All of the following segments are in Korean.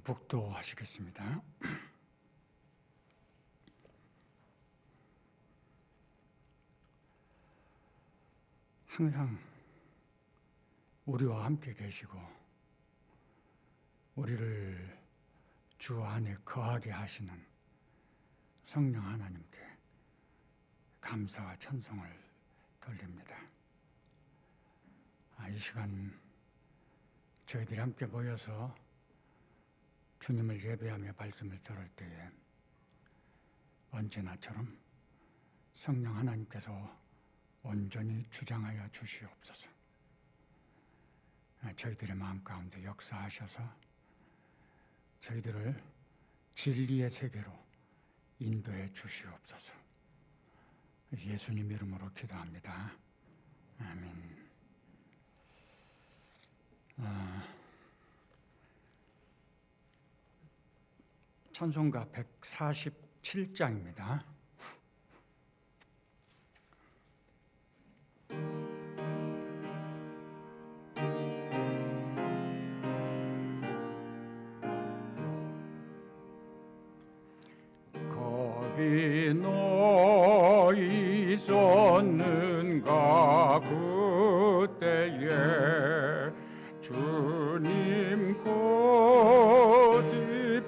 북도하시겠습니다. 항상 우리와 함께 계시고 우리를 주 안에 거하게 하시는 성령 하나님께 감사와 찬송을 돌립니다. 이 시간 저희들이 함께 모여서 주님을 예배하며 말씀을 들을 때에 언제나처럼 성령 하나님께서 온전히 주장하여 주시옵소서. 저희들의 마음 가운데 역사하셔서 저희들을 진리의 세계로 인도해 주시옵소서. 예수님 이름으로 기도합니다. 아멘. 찬송가 147장입니다. 거기 너 있었는가 그때에 주님 그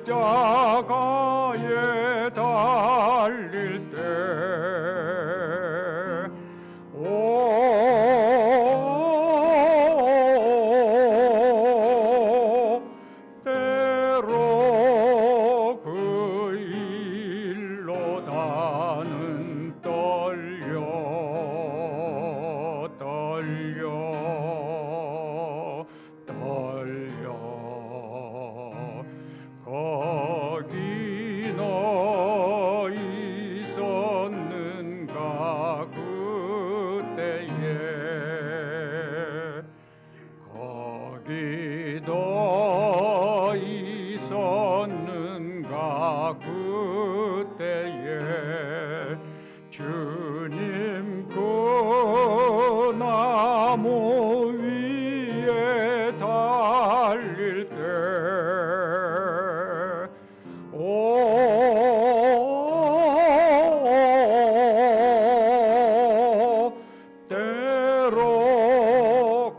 십자가에 달릴 때 때로 그 일로 나는 떨려 거기 너 있었는가 그때에 거기 너 있었는가 그때에 주님 그 나무 위에 달릴 때 때로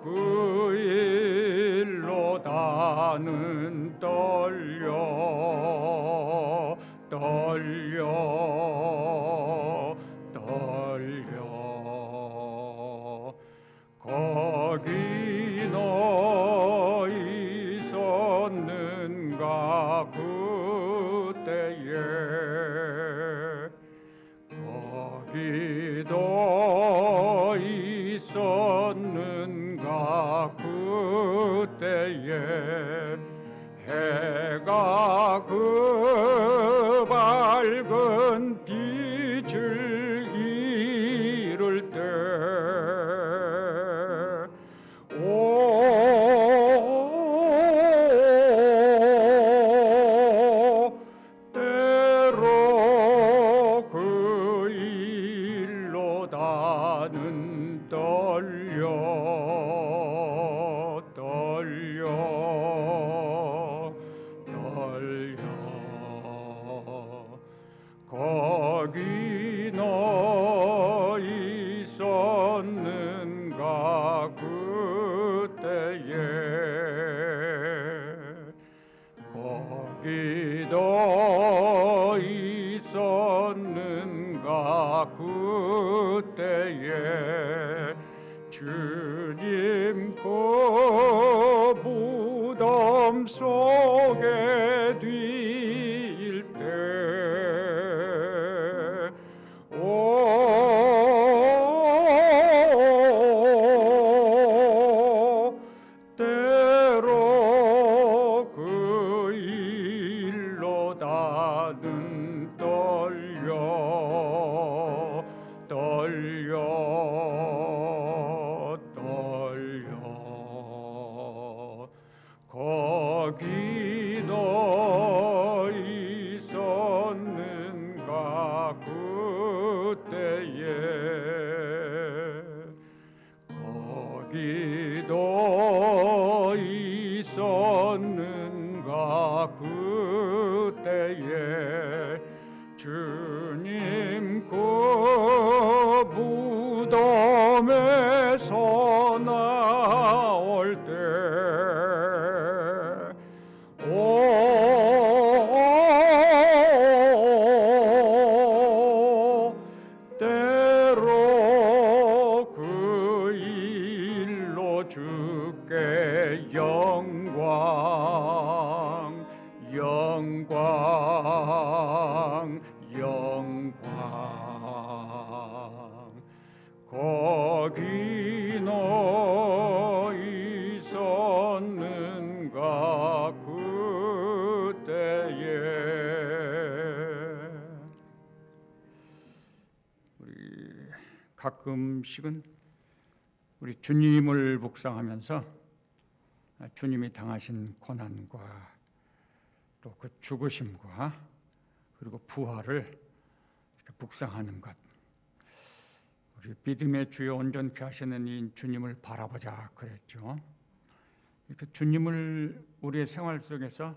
그 일로 나는 떨려 거기 너 있었는가 그때에 거기 너 있었는가 그때에 해가 그 밝은 빛을 잃을 때 때로 그 일로 나는 떨려 거기 너 있었는가 그때에 거기 너 있었는가 그때에 주님 그 무덤 속에 뒤일 때 때로 그 일로 나는 떨려 거기 너 그때에 주님 그 무덤에서 나올 때 때로 그 일로 주께 영광 거기 너 있었는가 그때에. 우리 가끔씩은 우리 주님을 묵상하면서 주님이 당하신 고난과 또 그 죽으심과 그리고 부활을 이렇게 묵상하는 것, 우리 믿음의 주여 온전케 하시는 이 주님을 바라보자 그랬죠. 이렇게 주님을 우리의 생활 속에서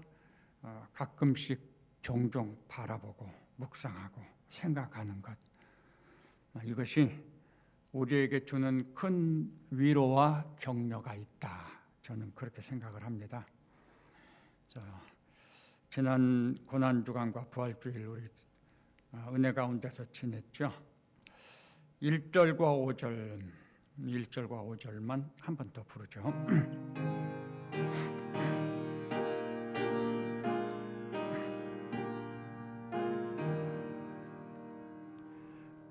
가끔씩 종종 바라보고 묵상하고 생각하는 것, 이것이 우리에게 주는 큰 위로와 격려가 있다, 저는 그렇게 생각을 합니다. 지난 고난주간과 부활주일 우리 은혜 가운데서 지냈죠. 1절과 5절만 한 번 더 부르죠.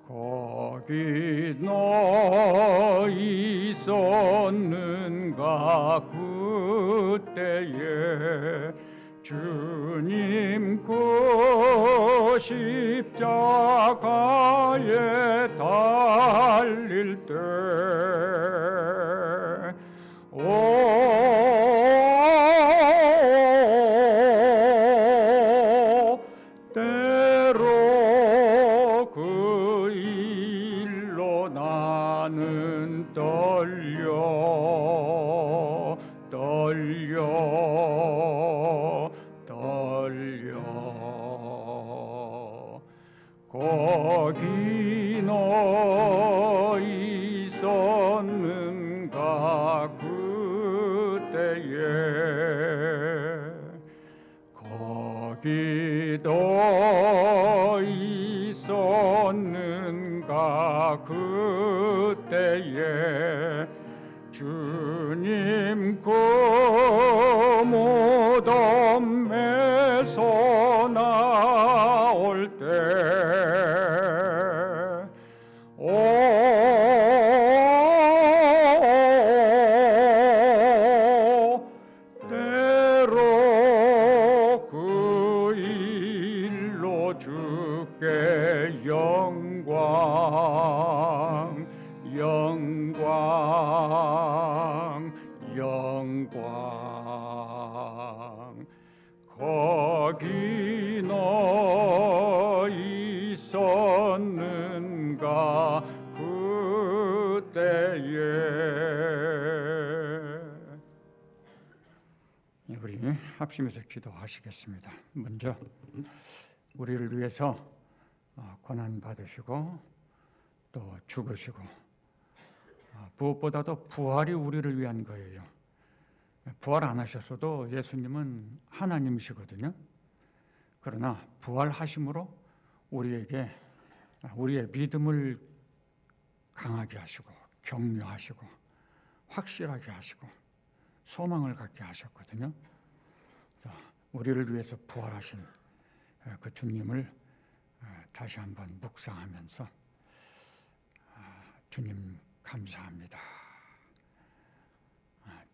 거기 너 있었는가 그때에 주님 그 십자가에 달릴 때 때로 그 일로 나는 떨려 거기 너 있었는가 그때에 거기 너 있었는가 그때에 주님 그 무덤에서 나올 때 때로 그 일로 주께 영광 거기 너 있었는가 그때에. 우리 합심해서 기도하시겠습니다. 먼저 우리를 위해서 고난 받으시고 또 죽으시고 무엇보다도 부활이 우리를 위한 거예요. 부활 안 하셨어도 예수님은 하나님이시거든요. 그러나 부활하심으로 우리에게 우리의 믿음을 강하게 하시고 격려하시고 확실하게 하시고 소망을 갖게 하셨거든요. 우리를 위해서 부활하신 그 주님을 다시 한번 묵상하면서 주님 감사합니다.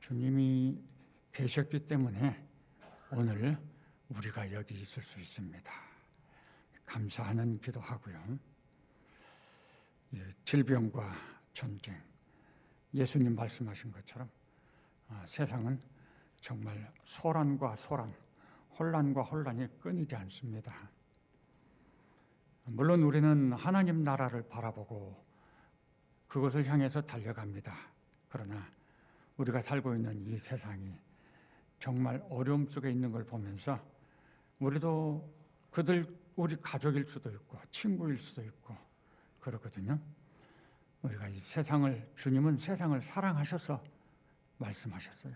주님이 계셨기 때문에 오늘 우리가 여기 있을 수 있습니다. 감사하는 기도하고요. 질병과 전쟁, 예수님 말씀하신 것처럼 세상은 정말 소란과 소란, 혼란과 혼란이 끊이지 않습니다. 물론 우리는 하나님 나라를 바라보고 그것을 향해서 달려갑니다. 그러나 우리가 살고 있는 이 세상이 정말 어려움 속에 있는 걸 보면서 우리도 그들 우리 가족일 수도 있고 친구일 수도 있고 그렇거든요. 우리가 이 세상을 주님은 세상을 사랑하셔서 말씀하셨어요.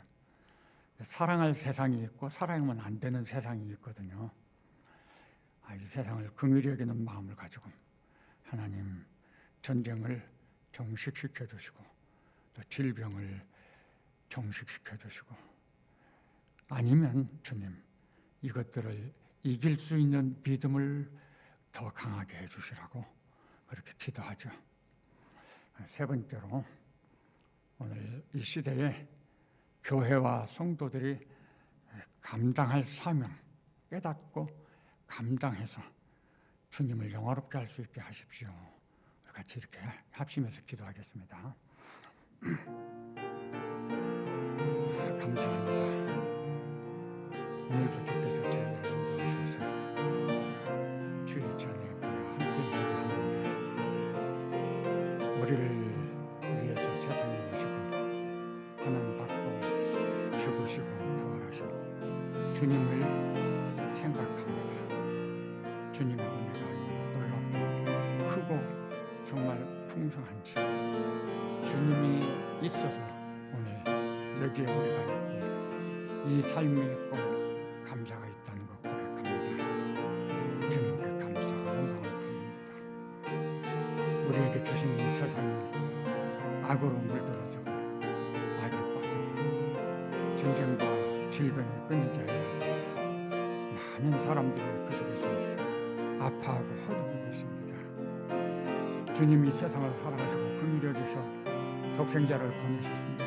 사랑할 세상이 있고 사랑하면 안 되는 세상이 있거든요. 이 세상을 긍휼히 여기는 마음을 가지고 하나님 전쟁을 종식시켜 주시고 또 질병을 종식시켜 주시고 아니면 주님 이것들을 이길 수 있는 믿음을 더 강하게 해주시라고 그렇게 기도하죠. 세 번째로 오늘 이 시대에 교회와 성도들이 감당할 사명 깨닫고 감당해서 주님을 영화롭게 할 수 있게 하십시오. 같이 이렇게 합심해서 기도하겠습니다. 감사합니다. 오늘도 주께서 저희들을 인도하셔서 주의 전에 함께 예배합니다. 우리를 위해서 세상에 오시고 고난받고 죽으시고 부활하신 주님을 생각합니다. 주님의 은혜가 얼마나 놀랍고 크고 정말 풍성한지 주님이 있어서 오늘 여기에 우리가 있고 이 삶이 있고 감사가 있다는 것 고백합니다. 주님께 감사와 영광을 돌립니다. 우리에게 주신 이 세상이 악으로 물들어지고 악에 빠지고 전쟁과 질병이 끊이지 않고 많은 사람들이 그 속에서 아파하고 허덕이고 있습니다. 주님이 세상을 사랑하시고 긍휼히 여기셔 독생자를 보내셨습니다.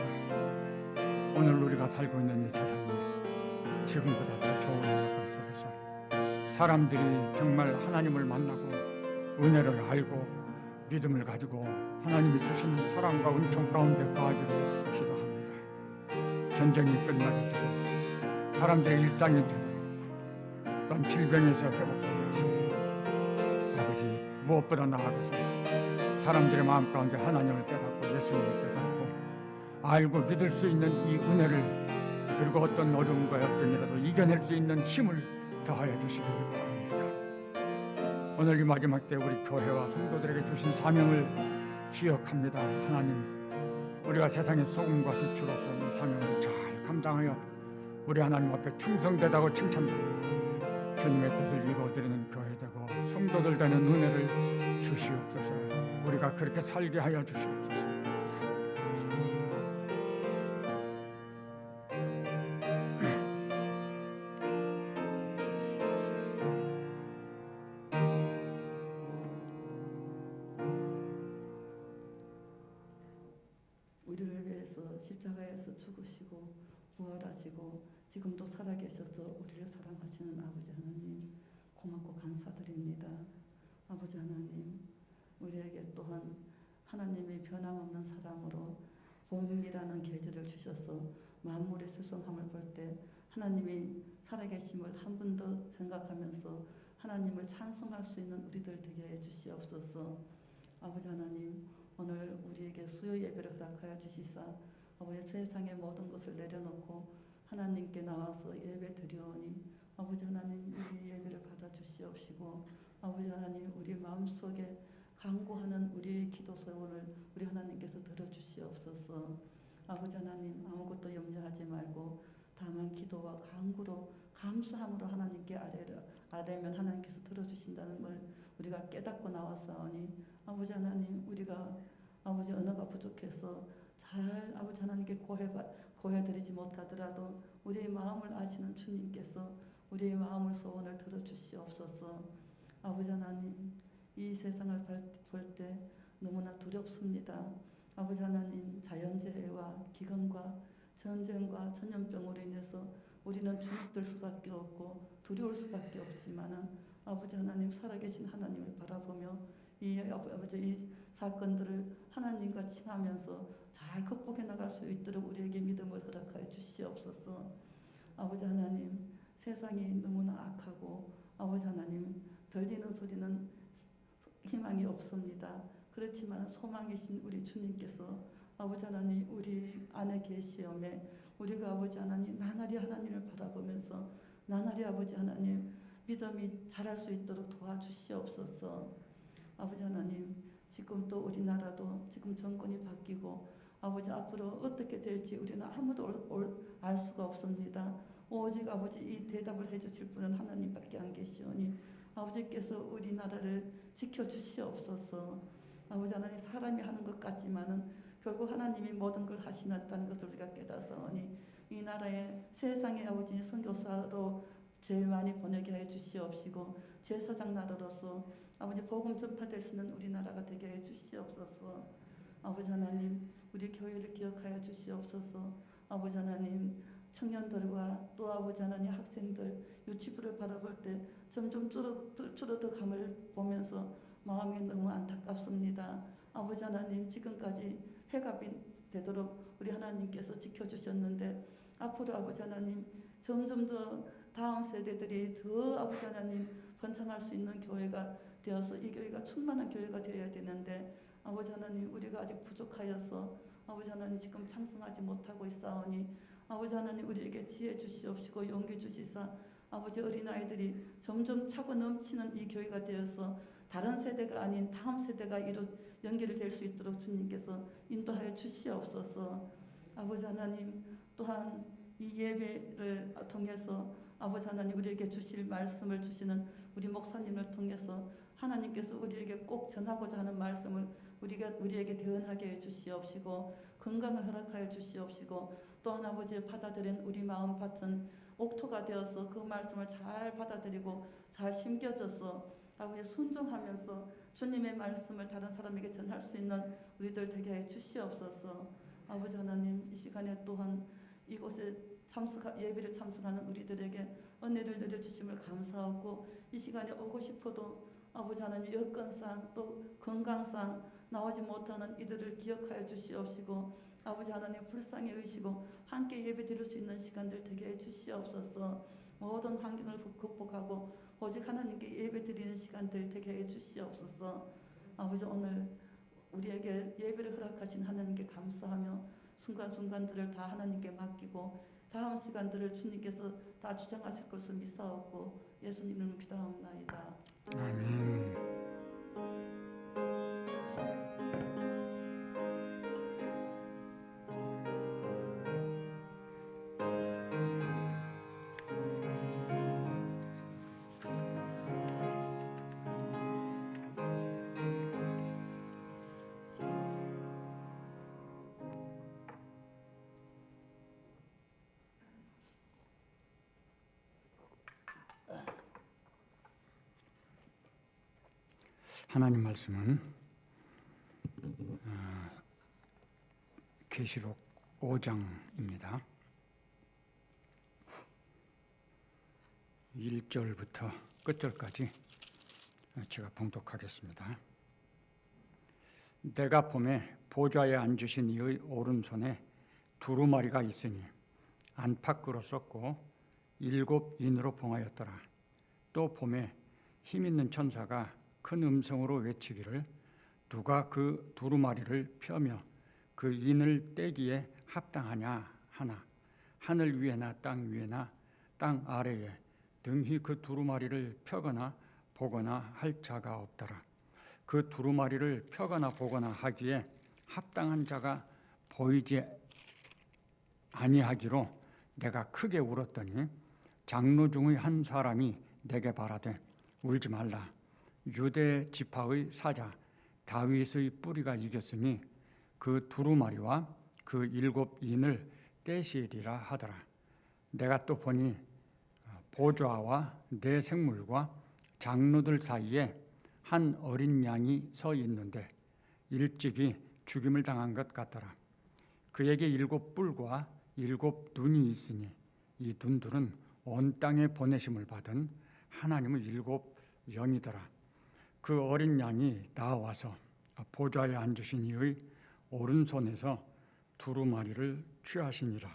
오늘 우리가 살고 있는 이 세상이 지금보다 더 좋은 여건 속에서 사람들이 정말 하나님을 만나고 은혜를 알고 믿음을 가지고 하나님이 주시는 사랑과 은총 가운데 거하기를 기도합니다. 전쟁이 끝나게 되고 사람들의 일상이 되도록 또한 질병에서 회복되게 하시고 아버지 무엇보다 나아가서 사람들의 마음 가운데 하나님을 깨닫고 예수님을 깨닫고 알고 믿을 수 있는 이 은혜를 그리고 어떤 어려움과 역경이라도 이겨낼 수 있는 힘을 더하여 주시기를 바랍니다. 오늘 이 마지막 때 우리 교회와 성도들에게 주신 사명을 기억합니다. 하나님 우리가 세상의 소금과 빛으로서 이 사명을 잘 감당하여 우리 하나님 앞에 충성되다고 칭찬받고 주님의 뜻을 이루어드리는 교회 되고 성도들 되는 은혜를 주시옵소서. 우리가 그렇게 살게 하여 주시옵소서. 우리를 위해서 십자가에서 죽으시고 부활하시고 지금도 살아계셔서 우리를 사랑하시는 아버지 하나님 고맙고 감사드립니다. 아버지 하나님 우리에게 또한 하나님의 변함없는 사랑으로 봄이라는 계절을 주셔서 만물의 세송함을 볼 때 하나님이 살아계심을 한 번 더 생각하면서 하나님을 찬송할 수 있는 우리들 되게 해주시옵소서. 아버지 하나님 오늘 우리에게 수요 예배를 허락하여 주시사 아버지 세상의 모든 것을 내려놓고 하나님께 나와서 예배 드리오니 아버지 하나님 우리 예배를 받아 주시옵시고 아버지 하나님 우리 마음속에 간구하는 우리의 기도 소원을 우리 하나님께서 들어주시옵소서. 아버지 하나님 아무것도 염려하지 말고 다만 기도와 간구로 감사함으로 하나님께 아뢰면 하나님께서 들어주신다는 걸 우리가 깨닫고 나왔사오니 아버지 하나님 우리가 아버지 언어가 부족해서 잘 아버지 하나님께 고해드리지 못하더라도 우리의 마음을 아시는 주님께서 우리의 마음을 소원을 들어주시옵소서. 아버지 하나님 이 세상을 볼 때 너무나 두렵습니다. 아버지 하나님 자연재해와 기근과 전쟁과 전염병으로 인해서 우리는 주눅들 수밖에 없고 두려울 수밖에 없지만은 아버지 하나님 살아계신 하나님을 바라보며 이 사건들을 하나님과 친하면서 잘 극복해 나갈 수 있도록 우리에게 믿음을 허락하여 주시옵소서. 아버지 하나님 세상이 너무나 악하고 아버지 하나님 들리는 소리는 희망이 없습니다. 그렇지만 소망이신 우리 주님께서 아버지 하나님 우리 안에 계시오매 우리가 아버지 하나님 나날이 하나님을 바라보면서 나날이 아버지 하나님 믿음이 자랄 수 있도록 도와주시옵소서. 아버지 하나님 지금 또 우리나라도 지금 정권이 바뀌고 아버지 앞으로 어떻게 될지 우리는 아무도 알 수가 없습니다. 오직 아버지 이 대답을 해주실 분은 하나님밖에 안 계시오니 아버지께서 우리나라를 지켜주시옵소서. 아버지 하나님 사람이 하는 것 같지만은 결국 하나님이 모든 걸 하시는다는 것을 우리가 깨닫사오니 이 나라에 세상에 아버지 선교사로 제일 많이 보내게 해 주시옵시고 제사장 나라로서 아버지 복음 전파될 수 있는 우리나라가 되게 해 주시옵소서. 아버지 하나님 우리 교회를 기억하여 주시옵소서. 아버지 하나님 청년들과 또 아버지 하나님 학생들 유치부를 바라볼 때 점점 줄어들감을 보면서 마음이 너무 안타깝습니다. 아버지 하나님 지금까지 해가 되도록 우리 하나님께서 지켜주셨는데 앞으로 아버지 하나님 점점 더 다음 세대들이 더 아버지 하나님 번창할 수 있는 교회가 되어서 이 교회가 충만한 교회가 되어야 되는데 아버지 하나님 우리가 아직 부족하여서 아버지 하나님 지금 창성하지 못하고 있사오니 아버지 하나님 우리에게 지혜 주시옵시고 용기 주시사 아버지 어린아이들이 점점 차고 넘치는 이 교회가 되어서 다른 세대가 아닌 다음 세대가 연결될 수 있도록 주님께서 인도하여 주시옵소서. 아버지 하나님 또한 이 예배를 통해서 아버지 하나님 우리에게 주실 말씀을 주시는 우리 목사님을 통해서 하나님께서 우리에게 꼭 전하고자 하는 말씀을 우리에게 대언하게 해 주시옵시고 건강을 허락하여 주시옵시고 또한 아버지 받아들인 우리 마음 밭은 옥토가 되어서 그 말씀을 잘 받아들이고 잘 심겨져서 아버지 순종하면서 주님의 말씀을 다른 사람에게 전할 수 있는 우리들 되게 해 주시옵소서. 아버지 하나님 이 시간에 또한 이곳에 예배를 참석하는 우리들에게 은혜를 내려주심을 감사하고 이 시간에 오고 싶어도 아버지 하나님 여건상 또 건강상 나오지 못하는 이들을 기억하여 주시옵시고 아버지 하나님 불쌍히 여기시고 함께 예배 드릴 수 있는 시간들 되게 해 주시옵소서. 모든 환경을 극복하고 오직 하나님께 예배 드리는 시간들 되게 해 주시옵소서. 아버지 오늘 우리에게 예배를 허락하신 하나님께 감사하며 순간순간들을 다 하나님께 맡기고 다음 시간들을 주님께서 다 주장하실 것을 믿사옵고 예수님 이름으로 기도하옵나이다. 아멘. 하나님 말씀은 계시록 5장입니다. 1절부터 끝절까지 제가 봉독하겠습니다. 내가 보매 보좌에 앉으신 이의 오른손에 두루마리가 있으니 안팎으로 썼고 7 인으로 봉하였더라. 또 보매 힘있는 천사가 큰 음성으로 외치기를 누가 그 두루마리를 펴며 그 인을 떼기에 합당하냐 하나 하늘 위에나 땅 위에나 땅 아래에 능히 그 두루마리를 펴거나 보거나 할 자가 없더라. 그 두루마리를 펴거나 보거나 하기에 합당한 자가 보이지 아니하기로 내가 크게 울었더니 장로 중의 한 사람이 내게 말하되 울지 말라. 유대 지파의 사자 다윗의 뿌리가 이겼으니 그 두루마리와 그 7 인을 떼시리라 하더라. 내가 또 보니 보좌와 네 생물과 장로들 사이에 한 어린 양이 서 있는데 일찍이 죽임을 당한 것 같더라. 그에게 7 뿔과 7 눈이 있으니 이 눈들은 온 땅에 보내심을 받은 하나님의 7 영이더라. 그 어린 양이 나와서 보좌에 앉으신 이의 오른손에서 두루마리를 취하시니라.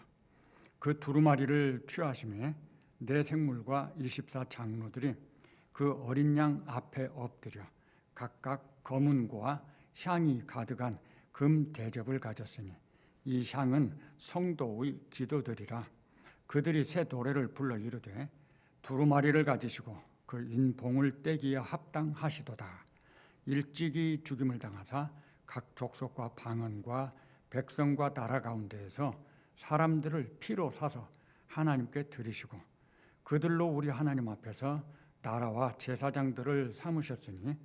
그 두루마리를 취하심에 네 생물과 24 장로들이 그 어린 양 앞에 엎드려 각각 검은고와 향이 가득한 금 대접을 가졌으니 이 향은 성도의 기도들이라. 그들이 새 노래를 불러 이르되 두루마리를 가지시고 그 인봉을 떼기에 합당하시도다. 일찍이 죽임을 당하사 각 족속과 방언과 백성과 나라 가운데에서 사람들을 피로 사서 하나님께 드리시고 그들로 우리 하나님 앞에서 나라와 제사장들을 삼으셨으니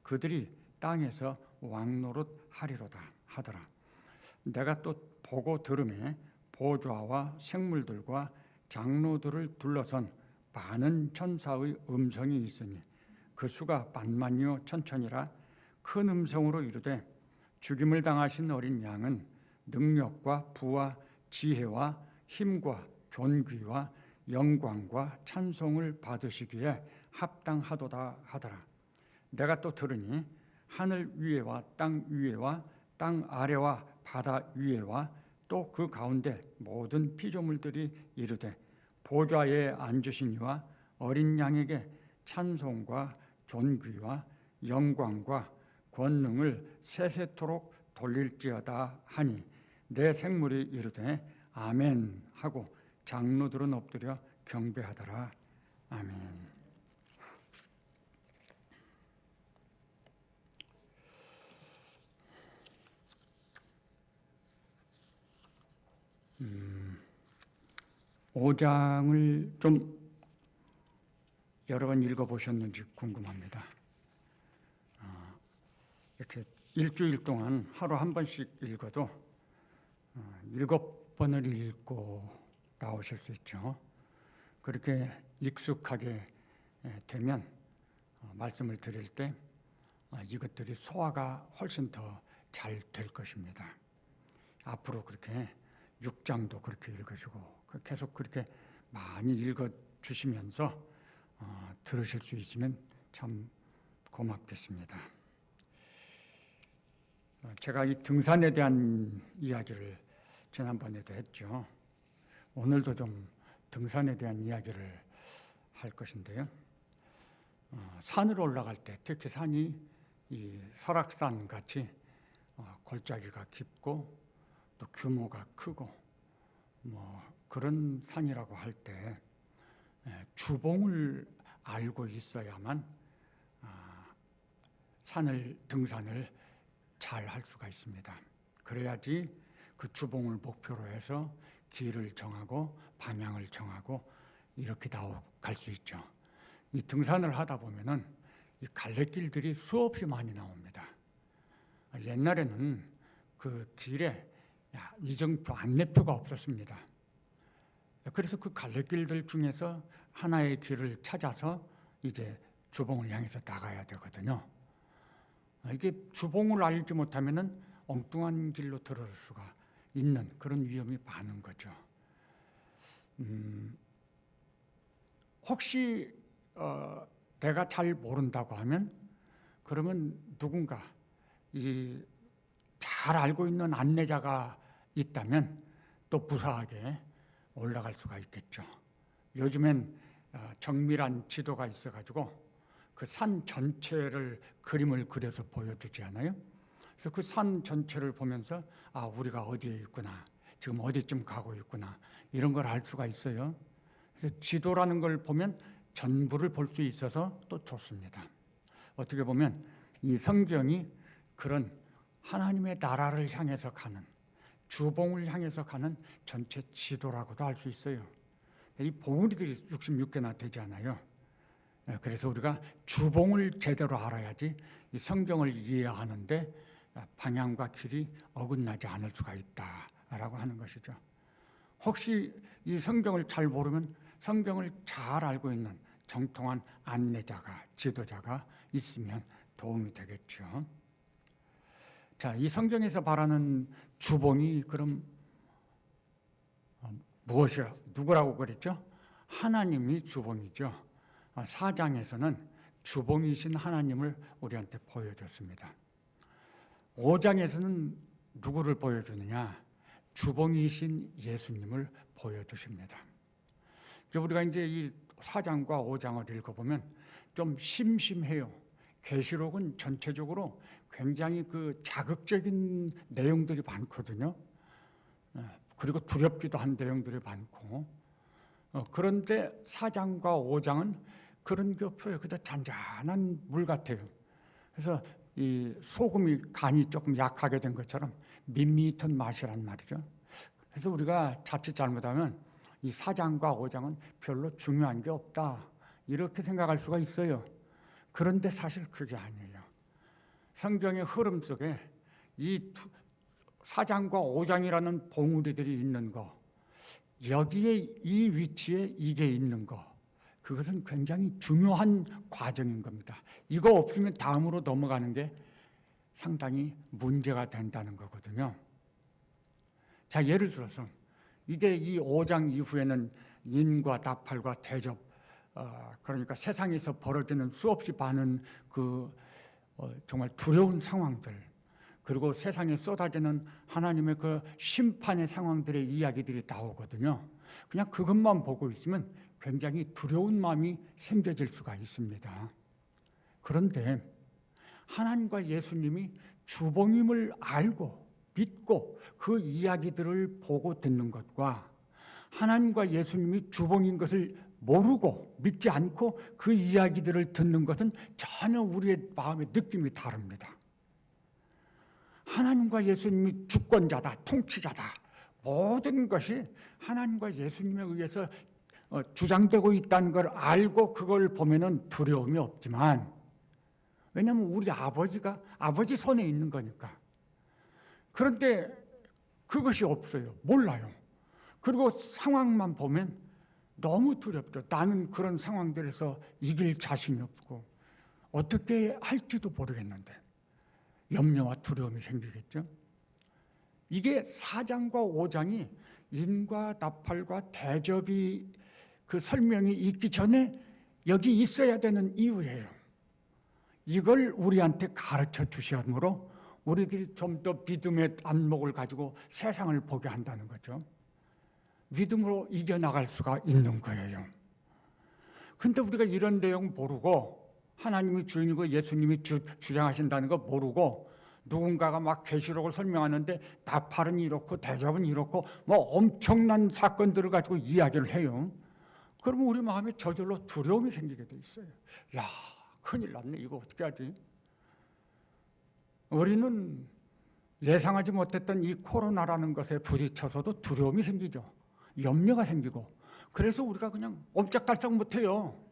그들이 땅에서 왕노릇 하리로다 하더라. 내가 또 보고 들음에 보좌와 생물들과 장로들을 둘러선 많은 천사의 음성이 있으니 그 수가 만만이요 천천이라. 큰 음성으로 이르되 죽임을 당하신 어린 양은 능력과 부와 지혜와 힘과 존귀와 영광과 찬송을 받으시기에 합당하도다 하더라. 내가 또 들으니 하늘 위에와 땅 위에와 땅 아래와 바다 위에와 또 그 가운데 모든 피조물들이 이르되 보좌에 앉으신 이와 어린 양에게 찬송과 존귀와 영광과 권능을 세세토록 돌릴지어다 하니 내 생물이 이르되 아멘 하고 장로들은 엎드려 경배하더라. 아멘. 오장을 좀 여러 번 읽어보셨는지 궁금합니다. 이렇게 일주일 동안 하루 한 번씩 읽어도 7번을 읽고 나오실 수 있죠. 그렇게 익숙하게 되면 말씀을 드릴 때 이것들이 소화가 훨씬 더 잘 될 것입니다. 앞으로 그렇게 6장도 그렇게 읽으시고 계속 그렇게 많이 읽어주시면서 들으실 수 있으면 참 고맙겠습니다. 제가 이 등산에 대한 이야기를 지난번에도 했죠. 오늘도 좀 등산에 대한 이야기를 할 것인데요. 산으로 올라갈 때 특히 산이 이 설악산 같이 골짜기가 깊고 또 규모가 크고 뭐 그런 산이라고 할 때 주봉을 알고 있어야만 등산을 잘 할 수가 있습니다. 그래야지 그 주봉을 목표로 해서 길을 정하고 방향을 정하고 이렇게 갈 수 있죠. 이 등산을 하다 보면은 이 갈래길들이 수없이 많이 나옵니다. 옛날에는 그 길에 이정표 안내표가 없었습니다. 그래서 그 갈래길들 중에서 하나의 길을 찾아서 이제 주봉을 향해서 나가야 되거든요. 이게 주봉을 알지 못하면은 엉뚱한 길로 들어갈 수가 있는 그런 위험이 많은 거죠. 혹시 내가 잘 모른다고 하면 그러면 누군가 잘 알고 있는 안내자가 있다면 또 무사하게 올라갈 수가 있겠죠. 요즘엔 정밀한 지도가 있어가지고 그 산 전체를 그림을 그려서 보여주지 않아요? 그래서 그 산 전체를 보면서 우리가 어디에 있구나, 지금 어디쯤 가고 있구나 이런 걸 알 수가 있어요. 그래서 지도라는 걸 보면 전부를 볼 수 있어서 또 좋습니다. 어떻게 보면 이 성경이 그런 하나님의 나라를 향해서 가는 주봉을 향해서 가는 전체 지도라고도 할 수 있어요. 이 봉우리들이 66개나 되지 않아요. 그래서 우리가 주봉을 제대로 알아야지 이 성경을 이해하는데 방향과 길이 어긋나지 않을 수가 있다라고 하는 것이죠. 혹시 이 성경을 잘 모르면 성경을 잘 알고 있는 정통한 안내자가, 지도자가 있으면 도움이 되겠죠. 자, 이 성경에서 말하는 주봉이 그럼 무엇이야? 누구라고 그랬죠? 하나님이 주봉이죠. 4장에서는 주봉이신 하나님을 우리한테 보여줬습니다. 5장에서는 누구를 보여주느냐? 주봉이신 예수님을 보여주십니다. 우리가 이제 이 4장과 5장을 읽어보면 좀 심심해요. 계시록은 전체적으로 굉장히 그 자극적인 내용들이 많거든요. 그리고 두렵기도 한 내용들이 많고, 그런데 4장과 5장은 그런 게 없어요. 그저 잔잔한 물 같아요. 그래서 이 소금이 간이 조금 약하게 된 것처럼 밋밋한 맛이란 말이죠. 그래서 우리가 자칫 잘못하면 이 4장과 5장은 별로 중요한 게 없다, 이렇게 생각할 수가 있어요. 그런데 사실 그게 아니에요. 성경의 흐름 속에 이 4장과 5장이라는 봉우리들이 있는 거, 여기에 이 위치에 이게 있는 거, 그것은 굉장히 중요한 과정인 겁니다. 이거 없으면 다음으로 넘어가는 게 상당히 문제가 된다는 거거든요. 자, 예를 들어서 이게 이 5장 이후에는 인과 나팔과 대접, 그러니까 세상에서 벌어지는 수없이 많은 정말 두려운 상황들, 그리고 세상에 쏟아지는 하나님의 그 심판의 상황들의 이야기들이 나오거든요. 그냥 그것만 보고 있으면 굉장히 두려운 마음이 생겨질 수가 있습니다. 그런데 하나님과 예수님이 주봉임을 알고 믿고 그 이야기들을 보고 듣는 것과 하나님과 예수님이 주봉인 것을 모르고 믿지 않고 그 이야기들을 듣는 것은 전혀 우리의 마음의 느낌이 다릅니다. 하나님과 예수님이 주권자다, 통치자다, 모든 것이 하나님과 예수님에 의해서 주장되고 있다는 걸 알고 그걸 보면은 두려움이 없지만, 왜냐하면 우리 아버지 손에 있는 거니까. 그런데 그것이 없어요. 몰라요. 그리고 상황만 보면 너무 두렵죠. 나는 그런 상황들에서 이길 자신이 없고 어떻게 할지도 모르겠는데 염려와 두려움이 생기겠죠. 이게 4장과 5장이 인과 나팔과 대접이 그 설명이 있기 전에 여기 있어야 되는 이유예요. 이걸 우리한테 가르쳐 주시므로 우리들이 좀 더 믿음의 안목을 가지고 세상을 보게 한다는 거죠. 믿음으로 이겨나갈 수가 있는 거예요. 근데 우리가 이런 내용 모르고 하나님이 주인이고 예수님이 주장하신다는 거 모르고 누군가가 막 계시록을 설명하는데 나팔은 이렇고 대접은 이렇고 뭐 엄청난 사건들을 가지고 이야기를 해요. 그러면 우리 마음에 저절로 두려움이 생기게 돼 있어요. 야, 큰일 났네. 이거 어떻게 하지? 우리는 예상하지 못했던 이 코로나라는 것에 부딪혀서도 두려움이 생기죠. 염려가 생기고. 그래서 우리가 그냥 옴짝달싹 못해요.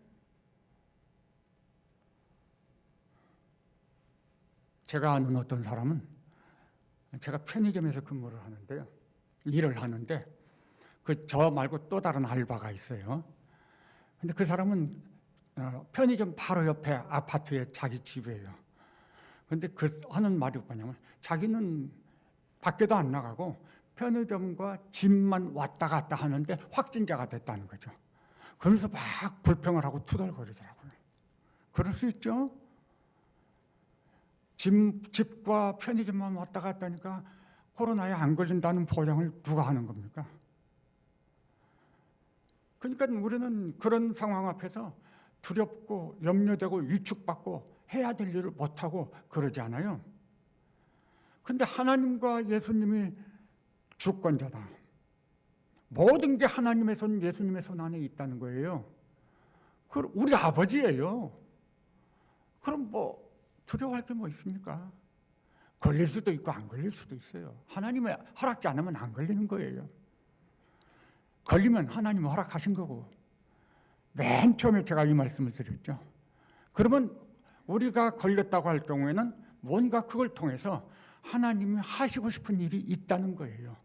제가 아는 어떤 사람은, 제가 편의점에서 근무를 하는데요, 일을 하는데 저 말고 또 다른 알바가 있어요. 근데 그 사람은 편의점 바로 옆에 아파트에 자기 집이에요. 근데 하는 말이 뭐냐면 자기는 밖에도 안 나가고 편의점과 집만 왔다 갔다 하는데 확진자가 됐다는 거죠. 그러면서 막 불평을 하고 투덜거리더라고요. 그럴 수 있죠. 집과 편의점만 왔다 갔다 하니까 코로나에 안 걸린다는 보장을 누가 하는 겁니까? 그러니까 우리는 그런 상황 앞에서 두렵고 염려되고 위축받고 해야 될 일을 못하고 그러지 않아요. 근데 하나님과 예수님이 주권자다. 모든 게 하나님의 손, 예수님의 손 안에 있다는 거예요. 우리 아버지예요. 그럼 뭐 두려워할 게 뭐 있습니까? 걸릴 수도 있고 안 걸릴 수도 있어요. 하나님이 허락지 않으면 안 걸리는 거예요. 걸리면 하나님이 허락하신 거고. 맨 처음에 제가 이 말씀을 드렸죠. 그러면 우리가 걸렸다고 할 경우에는 뭔가 그걸 통해서 하나님이 하시고 싶은 일이 있다는 거예요.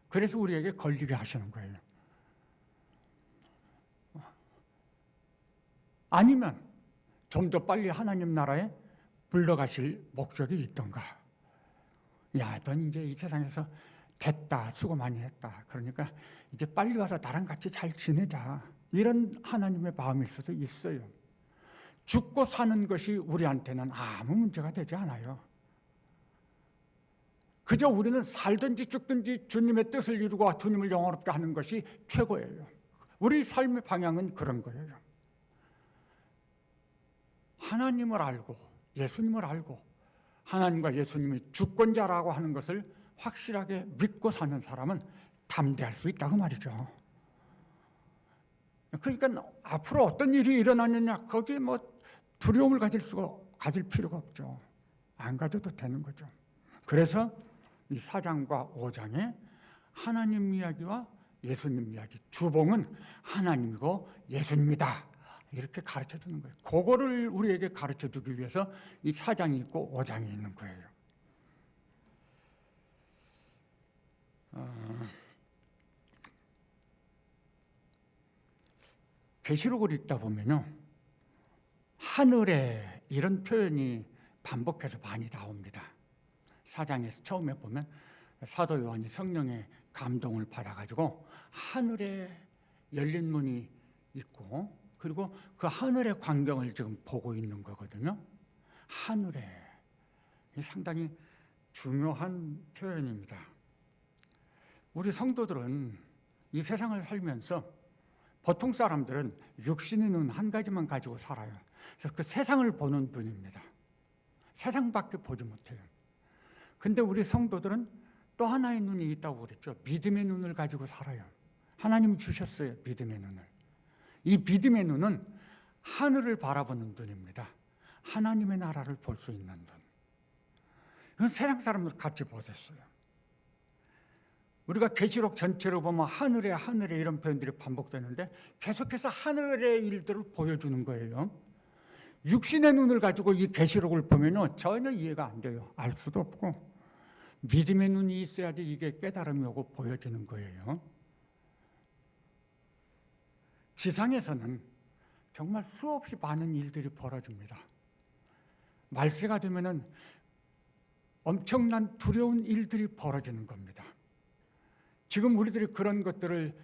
그래서 우리에게 걸리게 하시는 거예요. 아니면 좀 더 빨리 하나님 나라에 불러가실 목적이 있던가. 야, 넌 이제 이 세상에서 됐다, 수고 많이 했다. 그러니까 이제 빨리 와서 나랑 같이 잘 지내자. 이런 하나님의 마음일 수도 있어요. 죽고 사는 것이 우리한테는 아무 문제가 되지 않아요. 그저 우리는 살든지 죽든지 주님의 뜻을 이루고 주님을 영원롭게 하는 것이 최고예요. 우리 삶의 방향은 그런 거예요. 하나님을 알고 예수님을 알고 하나님과 예수님이 주권자라고 하는 것을 확실하게 믿고 사는 사람은 담대할 수 있다고 말이죠. 그러니까 앞으로 어떤 일이 일어나느냐 거기에 뭐 두려움을 가질 필요가 없죠. 안 가져도 되는 거죠. 그래서 이 4장과 5장에 하나님 이야기와 예수님 이야기, 주봉은 하나님이고 예수님이다 이렇게 가르쳐 주는 거예요. 그거를 우리에게 가르쳐 주기 위해서 이 4장이 있고 5장이 있는 거예요. 계시록을 읽다 보면요, 하늘에 이런 표현이 반복해서 많이 나옵니다. 4장에서 처음에 보면 사도 요한이 성령의 감동을 받아가지고 하늘에 열린 문이 있고, 그리고 그 하늘의 광경을 지금 보고 있는 거거든요. 하늘에, 상당히 중요한 표현입니다. 우리 성도들은 이 세상을 살면서 보통 사람들은 육신의 눈 한 가지만 가지고 살아요. 그래서 그 세상을 보는 눈입니다. 세상밖에 보지 못해요. 근데 우리 성도들은 또 하나의 눈이 있다고 그랬죠. 믿음의 눈을 가지고 살아요. 하나님이 주셨어요, 믿음의 눈을. 이 믿음의 눈은 하늘을 바라보는 눈입니다. 하나님의 나라를 볼 수 있는 눈. 이건 세상 사람들 같이 못했어요. 우리가 계시록 전체로 보면 하늘에 이런 표현들이 반복되는데 계속해서 하늘의 일들을 보여주는 거예요. 육신의 눈을 가지고 이 계시록을 보면요, 전혀 이해가 안 돼요. 알 수도 없고. 믿음의 눈이 있어야지 이게 깨달음이 오고 보여지는 거예요. 지상에서는 정말 수없이 많은 일들이 벌어집니다. 말세가 되면은 엄청난 두려운 일들이 벌어지는 겁니다. 지금 우리들이 그런 것들을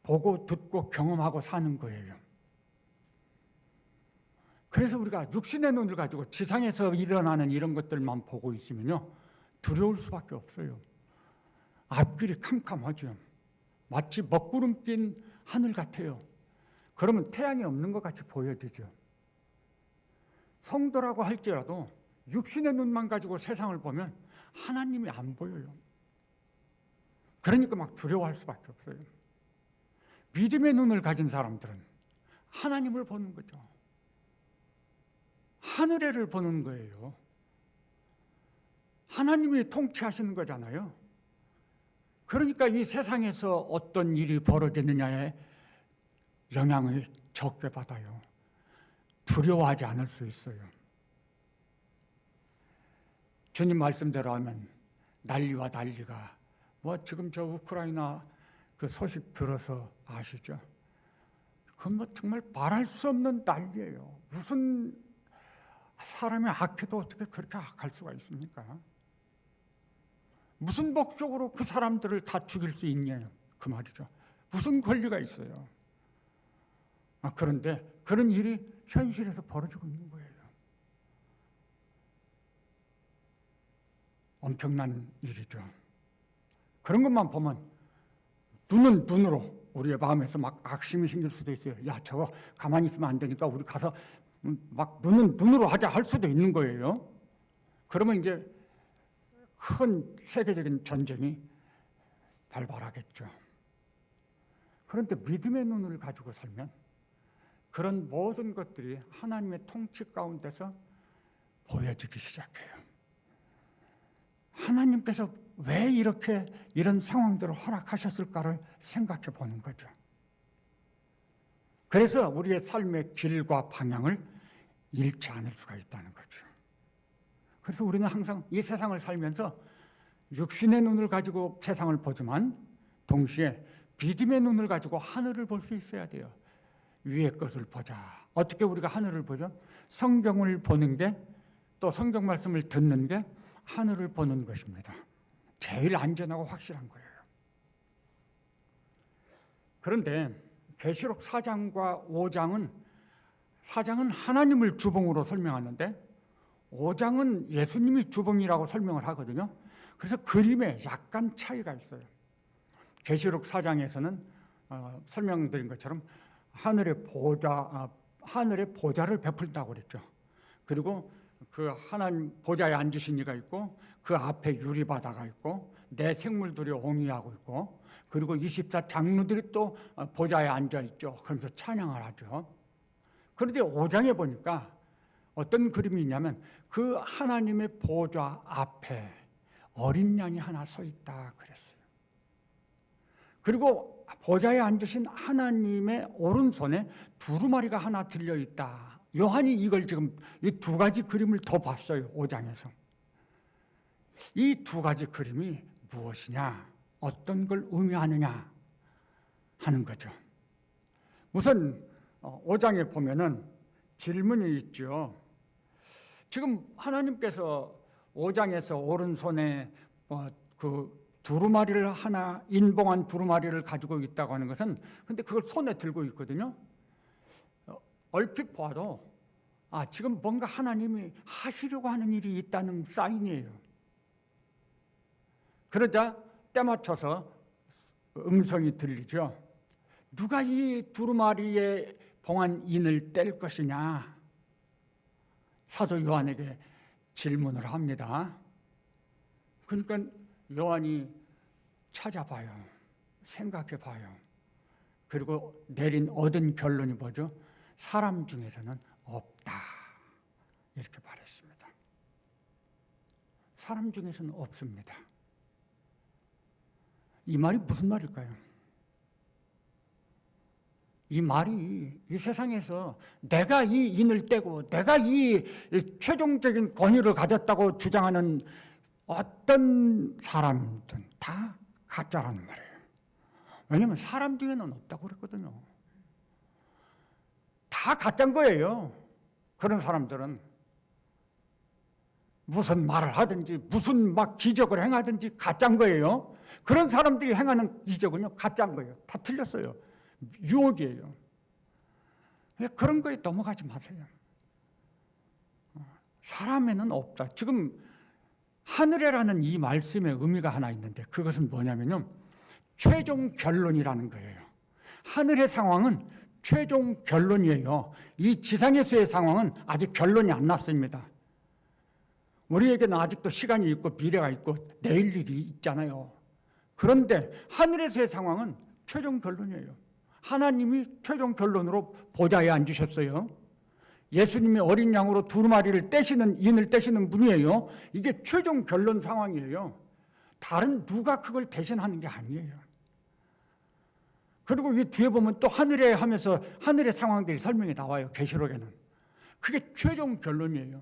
보고 듣고 경험하고 사는 거예요. 그래서 우리가 육신의 눈을 가지고 지상에서 일어나는 이런 것들만 보고 있으면요, 두려울 수밖에 없어요. 앞길이 캄캄하죠. 마치 먹구름 낀 하늘 같아요. 그러면 태양이 없는 것 같이 보여지죠. 성도라고 할지라도 육신의 눈만 가지고 세상을 보면 하나님이 안 보여요. 그러니까 막 두려워할 수밖에 없어요. 믿음의 눈을 가진 사람들은 하나님을 보는 거죠. 하늘에를 보는 거예요. 하나님이 통치하시는 거잖아요. 그러니까 이 세상에서 어떤 일이 벌어지느냐에 영향을 적게 받아요. 두려워하지 않을 수 있어요. 주님 말씀대로 하면 난리와 난리가, 지금 저 우크라이나 그 소식 들어서 아시죠? 그건 정말 말할 수 없는 난리예요. 무슨 사람이 악해도 어떻게 그렇게 악할 수가 있습니까? 무슨 목적으로 그 사람들을 다 죽일 수 있냐, 그 말이죠. 무슨 권리가 있어요? 그런데 그런 일이 현실에서 벌어지고 있는 거예요. 엄청난 일이죠. 그런 것만 보면 눈은 눈으로 우리의 마음에서 막 악심이 생길 수도 있어요. 야, 저거 가만히 있으면 안 되니까 우리 가서 막 눈은 눈으로 하자 할 수도 있는 거예요. 그러면 이제 큰 세계적인 전쟁이 발발하겠죠. 그런데 믿음의 눈을 가지고 살면 그런 모든 것들이 하나님의 통치 가운데서 보여지기 시작해요. 하나님께서 왜 이런 상황들을 허락하셨을까를 생각해 보는 거죠. 그래서 우리의 삶의 길과 방향을 잃지 않을 수가 있다는 거죠. 그래서 우리는 항상 이 세상을 살면서 육신의 눈을 가지고 세상을 보지만 동시에 믿음의 눈을 가지고 하늘을 볼 수 있어야 돼요. 위의 것을 보자. 어떻게 우리가 하늘을 보죠? 성경을 보는 게, 또 성경 말씀을 듣는 게 하늘을 보는 것입니다. 제일 안전하고 확실한 거예요. 그런데 계시록 4장과 5장은 4장은 하나님을 주봉으로 설명하는데 5장은 예수님이 주봉이라고 설명을 하거든요. 그래서 그림에 약간 차이가 있어요. 계시록 4장에서는 설명드린 것처럼 하늘의 보좌를 베풀다고 그랬죠. 그리고 그 하나님 보좌에 앉으신 이가 있고 그 앞에 유리바다가 있고 내 생물들이 옹이하고 있고 그리고 24 장로들이 또 보좌에 앉아 있죠. 그러면서 찬양을 하죠. 그런데 5장에 보니까 어떤 그림이 있냐면 그 하나님의 보좌 앞에 어린 양이 하나 서 있다 그랬어요. 그리고 보좌에 앉으신 하나님의 오른손에 두루마리가 하나 들려 있다. 요한이 이걸 지금 이 두 가지 그림을 더 봤어요. 5장에서. 이 두 가지 그림이 무엇이냐, 어떤 걸 의미하느냐 하는 거죠. 우선 5장에 보면은 질문이 있죠. 지금 하나님께서 5장에서 오른손에 그 두루마리를 하나, 인봉한 두루마리를 가지고 있다고 하는 것은, 근데 그걸 손에 들고 있거든요. 얼핏 봐도 지금 뭔가 하나님이 하시려고 하는 일이 있다는 사인이에요. 그러자 때 맞춰서 음성이 들리죠. 누가 이 두루마리에 봉한 인을 뗄 것이냐? 사도 요한에게 질문을 합니다. 그러니까 요한이 찾아봐요. 생각해봐요. 그리고 얻은 결론이 뭐죠? 사람 중에서는 없다. 이렇게 말했습니다. 사람 중에서는 없습니다. 이 말이 무슨 말일까요? 이 말이 이 세상에서 내가 이 인을 떼고 내가 이 최종적인 권위를 가졌다고 주장하는 어떤 사람든 다 가짜라는 말이에요. 왜냐하면 사람 중에는 없다고 그랬거든요. 다 가짜인 거예요. 그런 사람들은 무슨 말을 하든지 무슨 막 기적을 행하든지 가짜인 거예요. 그런 사람들이 행하는 기적은요 가짜인 거예요. 다 틀렸어요. 유혹이에요. 그런 거에 넘어가지 마세요. 사람에는 없다. 지금 하늘에라는 이 말씀의 의미가 하나 있는데 그것은 뭐냐면요, 최종 결론이라는 거예요. 하늘의 상황은 최종 결론이에요. 이 지상에서의 상황은 아직 결론이 안 났습니다. 우리에게는 아직도 시간이 있고 미래가 있고 내일 일이 있잖아요. 그런데 하늘에서의 상황은 최종 결론이에요. 하나님이 최종 결론으로 보좌에 앉으셨어요. 예수님이 어린 양으로 두루마리를 인을 떼시는 분이에요. 이게 최종 결론 상황이에요. 다른 누가 그걸 대신하는 게 아니에요. 그리고 이 뒤에 보면 또 하늘에 하면서 하늘의 상황들이 설명이 나와요. 계시록에는. 그게 최종 결론이에요.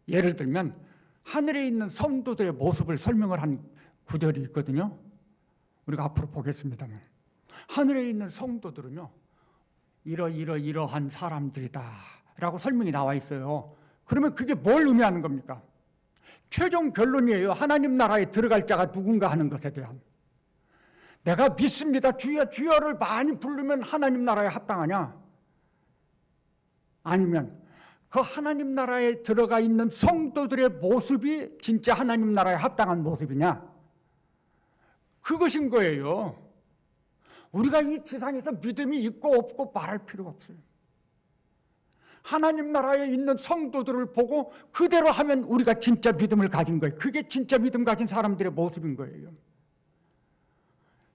예를 들면 하늘에 있는 성도들의 모습을 설명을 한 구절이 있거든요. 우리가 앞으로 보겠습니다만, 하늘에 있는 성도들은요 이러한 사람들이다 라고 설명이 나와 있어요. 그러면 그게 뭘 의미하는 겁니까? 최종 결론이에요. 하나님 나라에 들어갈 자가 누군가 하는 것에 대한. 내가 믿습니다, 주여 주여를 많이 부르면 하나님 나라에 합당하냐? 아니면 그 하나님 나라에 들어가 있는 성도들의 모습이 진짜 하나님 나라에 합당한 모습이냐? 그것인 거예요. 우리가 이 지상에서 믿음이 있고 없고 말할 필요가 없어요. 하나님 나라에 있는 성도들을 보고 그대로 하면 우리가 진짜 믿음을 가진 거예요. 그게 진짜 믿음 가진 사람들의 모습인 거예요.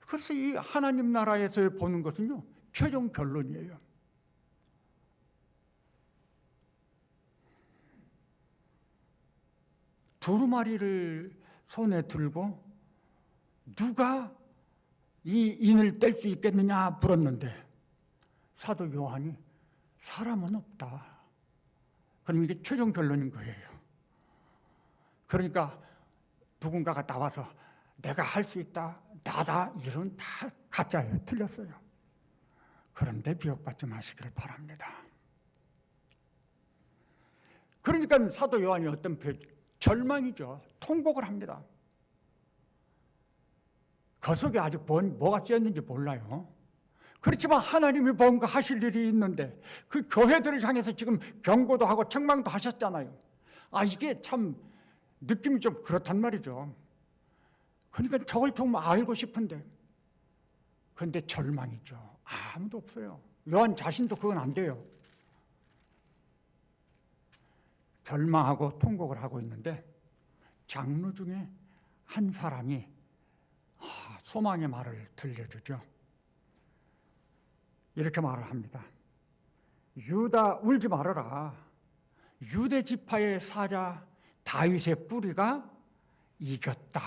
그래서 이 하나님 나라에서 보는 것은요 최종 결론이에요. 두루마리를 손에 들고 누가 이 인을 뗄 수 있겠느냐 물었는데 사도 요한이 사람은 없다. 그럼 이게 최종 결론인 거예요. 그러니까 누군가가 나와서 내가 할 수 있다, 나다, 이런 다 가짜예요. 틀렸어요. 그런데 비욕받지 마시기를 바랍니다. 그러니까 사도 요한이 어떤 절망이죠. 통곡을 합니다. 그 속에 아직 뭐가 쓰였는지 몰라요. 그렇지만 하나님이 뭔가 하실 일이 있는데 그 교회들을 향해서 지금 경고도 하고 책망도 하셨잖아요. 이게 참 느낌이 좀 그렇단 말이죠. 그러니까 저걸 좀 알고 싶은데 그런데 절망이죠. 아무도 없어요. 요한 자신도 그건 안 돼요. 절망하고 통곡을 하고 있는데 장로 중에 한 사람이 소망의 말을 들려주죠. 이렇게 말을 합니다. 유다 울지 말아라. 유대 지파의 사자 다윗의 뿌리가 이겼다.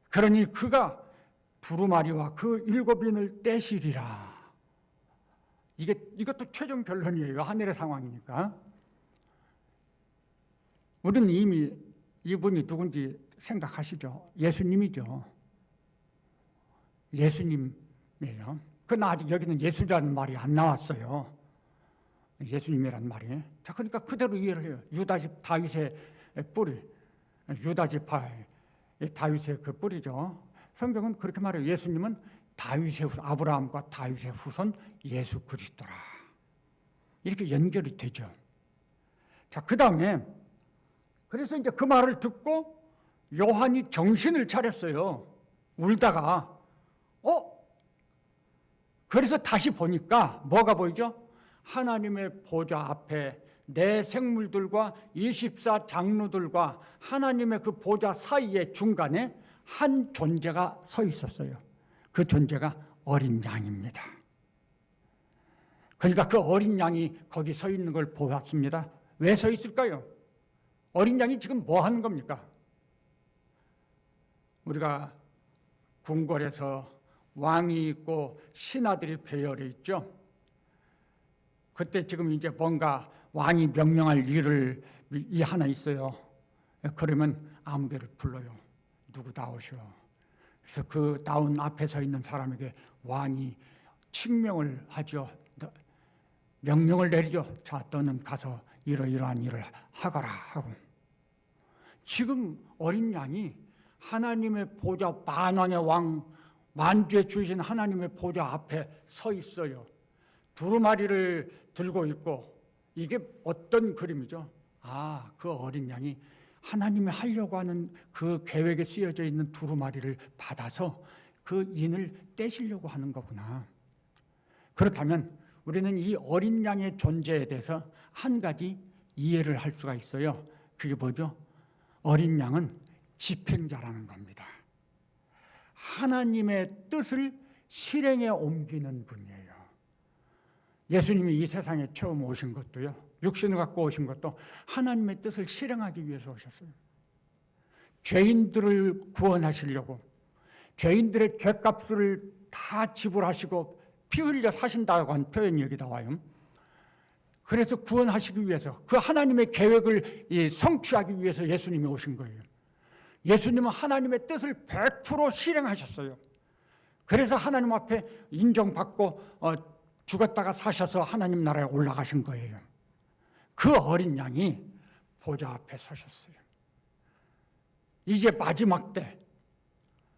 그러니 그가 두루마리와 그 7인을 떼시리라. 이것도 최종 결론이에요. 하늘의 상황이니까. 우리는 이미 이분이 누군지 생각하시죠? 예수님이죠. 예수님이에요. 그러나 아직 여기는 예수라는 말이 안 나왔어요. 예수님이란 말이. 자, 그러니까 그대로 이해를 해요. 유다집 다윗의 뿌리, 유다지파의 다윗의 그 뿌리죠. 성경은 그렇게 말해요. 예수님은 다윗의 후손, 아브라함과 다윗의 후손 예수 그리스도라. 이렇게 연결이 되죠. 자, 그 다음에 그래서 이제 그 말을 듣고 요한이 정신을 차렸어요. 울다가. 그래서 다시 보니까 뭐가 보이죠? 하나님의 보좌 앞에 내 생물들과 24 장로들과 하나님의 그 보좌 사이의 중간에 한 존재가 서 있었어요. 그 존재가 어린 양입니다. 그러니까 그 어린 양이 거기 서 있는 걸 보았습니다. 왜 서 있을까요? 어린 양이 지금 뭐 하는 겁니까? 우리가 궁궐에서 왕이 있고 신하들이 배열해 있죠. 그때 지금 이제 뭔가 왕이 명령할 일을 이 하나 있어요. 그러면 아무개를 불러요. 누구 나오셔. 그래서 그 나온 앞에 서 있는 사람에게 왕이 칙명을 하죠. 명령을 내리죠. 자, 너는 가서 이러이러한 일을 하거라 하고. 지금 어린 양이 하나님의 보좌, 만왕의 왕, 만주의 주이신 하나님의 보좌 앞에 서 있어요. 두루마리를 들고 있고. 이게 어떤 그림이죠? 아, 그 어린 양이 하나님이 하려고 하는 그 계획에 쓰여져 있는 두루마리를 받아서 그 인을 떼시려고 하는 거구나. 그렇다면 우리는 이 어린 양의 존재에 대해서 한 가지 이해를 할 수가 있어요. 그게 뭐죠? 어린 양은 집행자라는 겁니다. 하나님의 뜻을 실행에 옮기는 분이에요. 예수님이 이 세상에 처음 오신 것도요, 육신을 갖고 오신 것도 하나님의 뜻을 실행하기 위해서 오셨어요. 죄인들을 구원하시려고, 죄인들의 죄값을 다 지불하시고 피 흘려 사신다고 한 표현이 여기 나와요. 그래서 구원하시기 위해서, 그 하나님의 계획을 성취하기 위해서 예수님이 오신 거예요. 예수님은 하나님의 뜻을 100% 실행하셨어요. 그래서 하나님 앞에 인정받고 죽었다가 사셔서 하나님 나라에 올라가신 거예요. 그 어린 양이 보좌 앞에 서셨어요. 이제 마지막 때,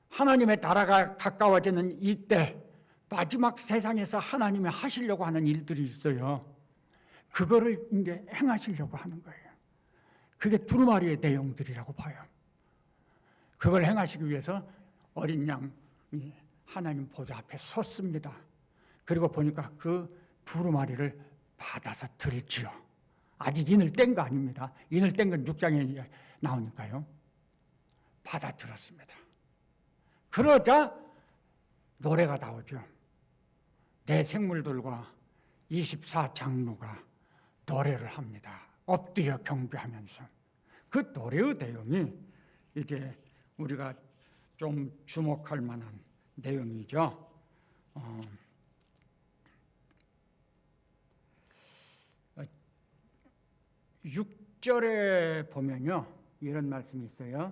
하나님의 나라가 가까워지는 이때, 마지막 세상에서 하나님이 하시려고 하는 일들이 있어요. 그거를 이제 행하시려고 하는 거예요. 그게 두루마리의 내용들이라고 봐요. 그걸 행하시기 위해서 어린 양이 하나님 보좌 앞에 섰습니다. 그리고 보니까 그 두루마리를 받아서 들지요. 아직 인을 뗀 거 아닙니다. 인을 뗀 건 6장에 나오니까요. 받아 들었습니다. 그러자 노래가 나오죠. 내 생물들과 24 장로가 노래를 합니다. 엎드려 경배하면서. 그 노래의 내용이 이게 우리가 좀 주목할 만한 내용이죠. 6절에 보면요, 이런 말씀이 있어요.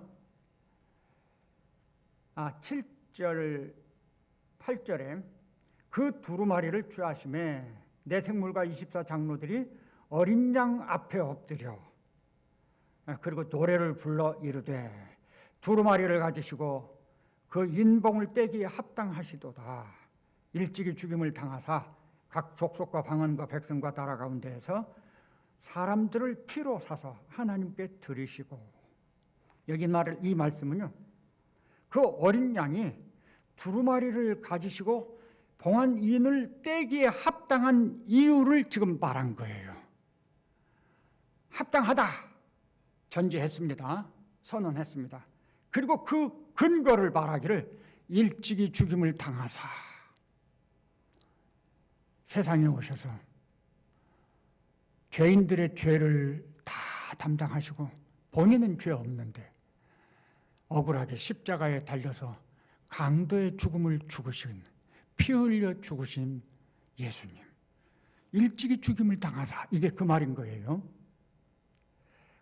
7절, 8절에 그 두루마리를 취하심에 내 생물과 24 장로들이 어린 양 앞에 엎드려 그리고 노래를 불러 이르되 두루마리를 가지시고 그 인봉을 떼기에 합당하시도다. 일찍이 죽임을 당하사 각 족속과 방언과 백성과 나라 가운데에서 사람들을 피로 사서 하나님께 드리시고. 여기 이 말씀은요, 그 어린 양이 두루마리를 가지시고 봉한 인을 떼기에 합당한 이유를 지금 말한 거예요. 합당하다 전제했습니다. 선언했습니다. 그리고 그 근거를 말하기를 일찍이 죽임을 당하사 세상에 오셔서 죄인들의 죄를 다 담당하시고 본인은 죄 없는데 억울하게 십자가에 달려서 강도의 죽음을 죽으신, 피 흘려 죽으신 예수님, 일찍이 죽임을 당하사, 이게 그 말인 거예요.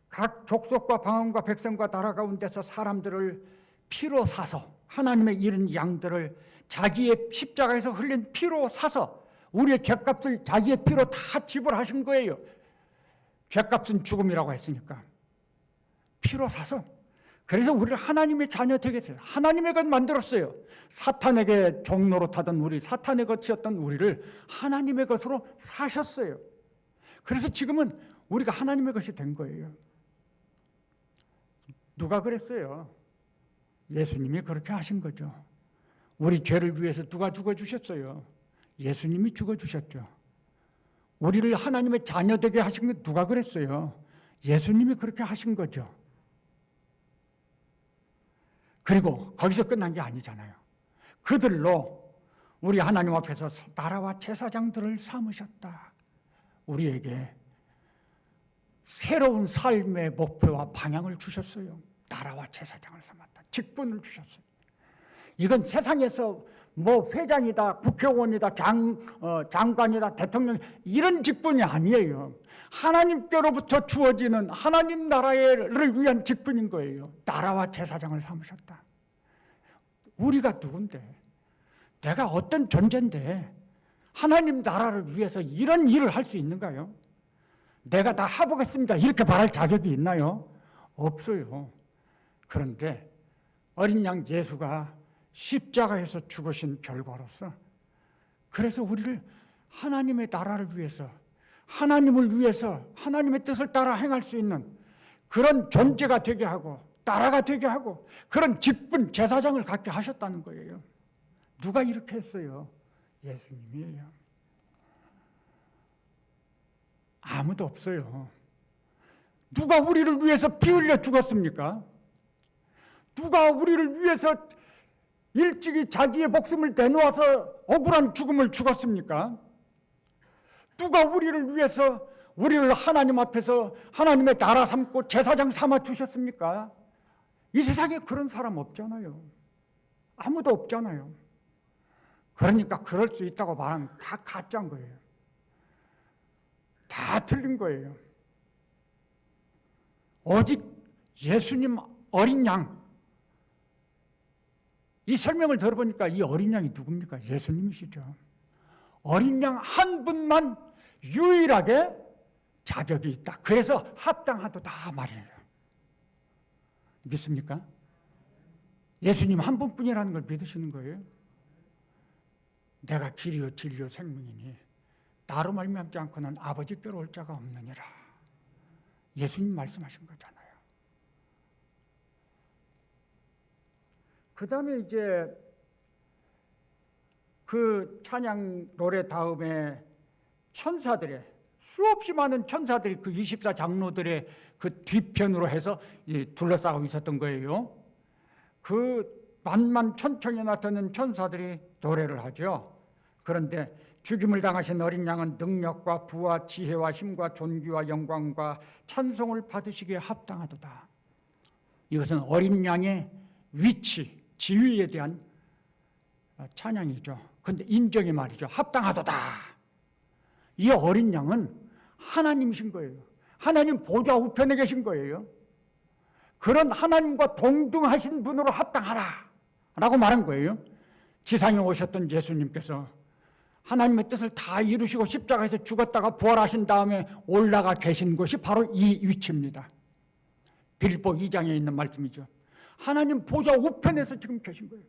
각 족속과 방언과 백성과 나라 가운데서 사람들을 피로 사서, 하나님의 이른 양들을 자기의 십자가에서 흘린 피로 사서 우리의 죄값을 자기의 피로 다 지불하신 거예요. 죄값은 죽음이라고 했으니까 피로 사서, 그래서 우리를 하나님의 자녀 되게 했어요. 하나님의 것 만들었어요. 사탄에게 종노릇하던 우리, 사탄의 것이었던 우리를 하나님의 것으로 사셨어요. 그래서 지금은 우리가 하나님의 것이 된 거예요. 누가 그랬어요? 예수님이 그렇게 하신 거죠. 우리 죄를 위해서 누가 죽어주셨어요? 예수님이 죽어주셨죠. 우리를 하나님의 자녀 되게 하신 건 누가 그랬어요? 예수님이 그렇게 하신 거죠. 그리고 거기서 끝난 게 아니잖아요. 그들로 우리 하나님 앞에서 나라와 제사장들을 삼으셨다. 우리에게 새로운 삶의 목표와 방향을 주셨어요. 나라와 제사장을 삼았다. 직분을 주셨어요. 이건 세상에서 뭐 회장이다, 국회의원이다, 장관이다, 대통령, 이런 직분이 아니에요. 하나님께로부터 주어지는 하나님 나라를 위한 직분인 거예요. 나라와 제사장을 삼으셨다. 우리가 누군데, 내가 어떤 존재인데 하나님 나라를 위해서 이런 일을 할 수 있는가요? 내가 다 해보겠습니다 이렇게 말할 자격이 있나요? 없어요. 그런데 어린 양 예수가 십자가에서 죽으신 결과로서, 그래서 우리를 하나님의 나라를 위해서, 하나님을 위해서 하나님의 뜻을 따라 행할 수 있는 그런 존재가 되게 하고 나라가 되게 하고 그런 직분, 제사장을 갖게 하셨다는 거예요. 누가 이렇게 했어요? 예수님이에요. 아무도 없어요. 누가 우리를 위해서 피 흘려 죽었습니까? 누가 우리를 위해서 일찍이 자기의 목숨을 내놓아서 억울한 죽음을 죽었습니까? 누가 우리를 위해서 우리를 하나님 앞에서 하나님의 나라 삼고 제사장 삼아 주셨습니까? 이 세상에 그런 사람 없잖아요. 아무도 없잖아요. 그러니까 그럴 수 있다고 말하면 다 가짜인 거예요. 다 틀린 거예요. 오직 예수님 어린 양, 이 설명을 들어보니까 이 어린 양이 누굽니까? 예수님이시죠. 어린 양 한 분만 유일하게 자격이 있다. 그래서 합당하도다 말이에요. 믿습니까? 예수님 한 분뿐이라는 걸 믿으시는 거예요? 내가 길이요 진리요 생명이니 나로 말미암지 않고는 아버지께로 올 자가 없느니라. 예수님 말씀하신 거잖아요. 그 다음에 이제 그 찬양 노래 다음에 천사들의, 수없이 많은 천사들이 그 24장로들의 그 뒤편으로 해서 둘러싸고 있었던 거예요. 그 만만 천천이나 되는 천사들이 노래를 하죠. 그런데 죽임을 당하신 어린 양은 능력과 부와 지혜와 힘과 존귀와 영광과 찬송을 받으시기에 합당하도다. 이것은 어린 양의 위치, 지위에 대한 찬양이죠. 그런데 인정이 말이죠. 합당하도다. 이 어린 양은 하나님이신 거예요. 하나님 보좌 우편에 계신 거예요. 그런 하나님과 동등하신 분으로 합당하라 라고 말한 거예요. 지상에 오셨던 예수님께서 하나님의 뜻을 다 이루시고 십자가에서 죽었다가 부활하신 다음에 올라가 계신 곳이 바로 이 위치입니다. 빌립보 2장에 있는 말씀이죠. 하나님 보좌 우편에서 지금 계신 거예요.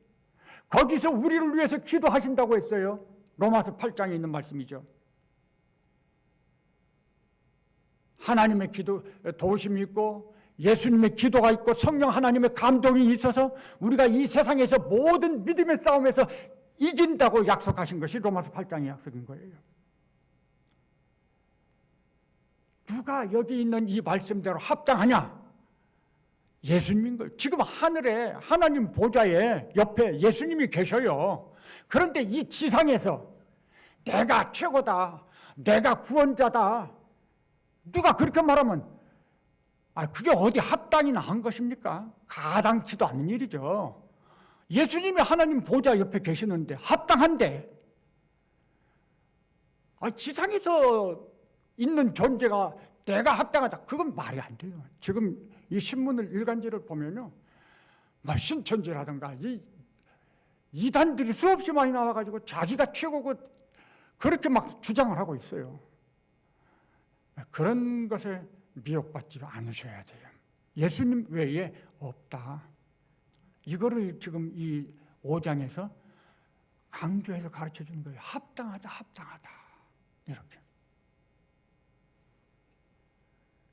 거기서 우리를 위해서 기도하신다고 했어요. 로마서 8장에 있는 말씀이죠. 하나님의 기도 도우심이 있고 예수님의 기도가 있고 성령 하나님의 감동이 있어서 우리가 이 세상에서 모든 믿음의 싸움에서 이긴다고 약속하신 것이 로마서 8장의 약속인 거예요. 누가 여기 있는 이 말씀대로 합당하냐? 예수님인 거예요. 지금 하늘에 하나님 보좌에 옆에 예수님이 계셔요. 그런데 이 지상에서 내가 최고다, 내가 구원자다, 누가 그렇게 말하면 그게 어디 합당이나 한 것입니까? 가당치도 않는 일이죠. 예수님이 하나님 보좌 옆에 계시는데 합당한데, 지상에서 있는 존재가 내가 합당하다, 그건 말이 안 돼요. 지금 이 신문을 일간지를 보면요, 신천지라든가 이 이단들이 수없이 많이 나와가지고 자기가 최고고 그렇게 막 주장을 하고 있어요. 그런 것에 미혹받지 않으셔야 돼요. 예수님 외에 없다. 이거를 지금 이 5장에서 강조해서 가르쳐 주는 거예요. 합당하다, 합당하다. 이렇게.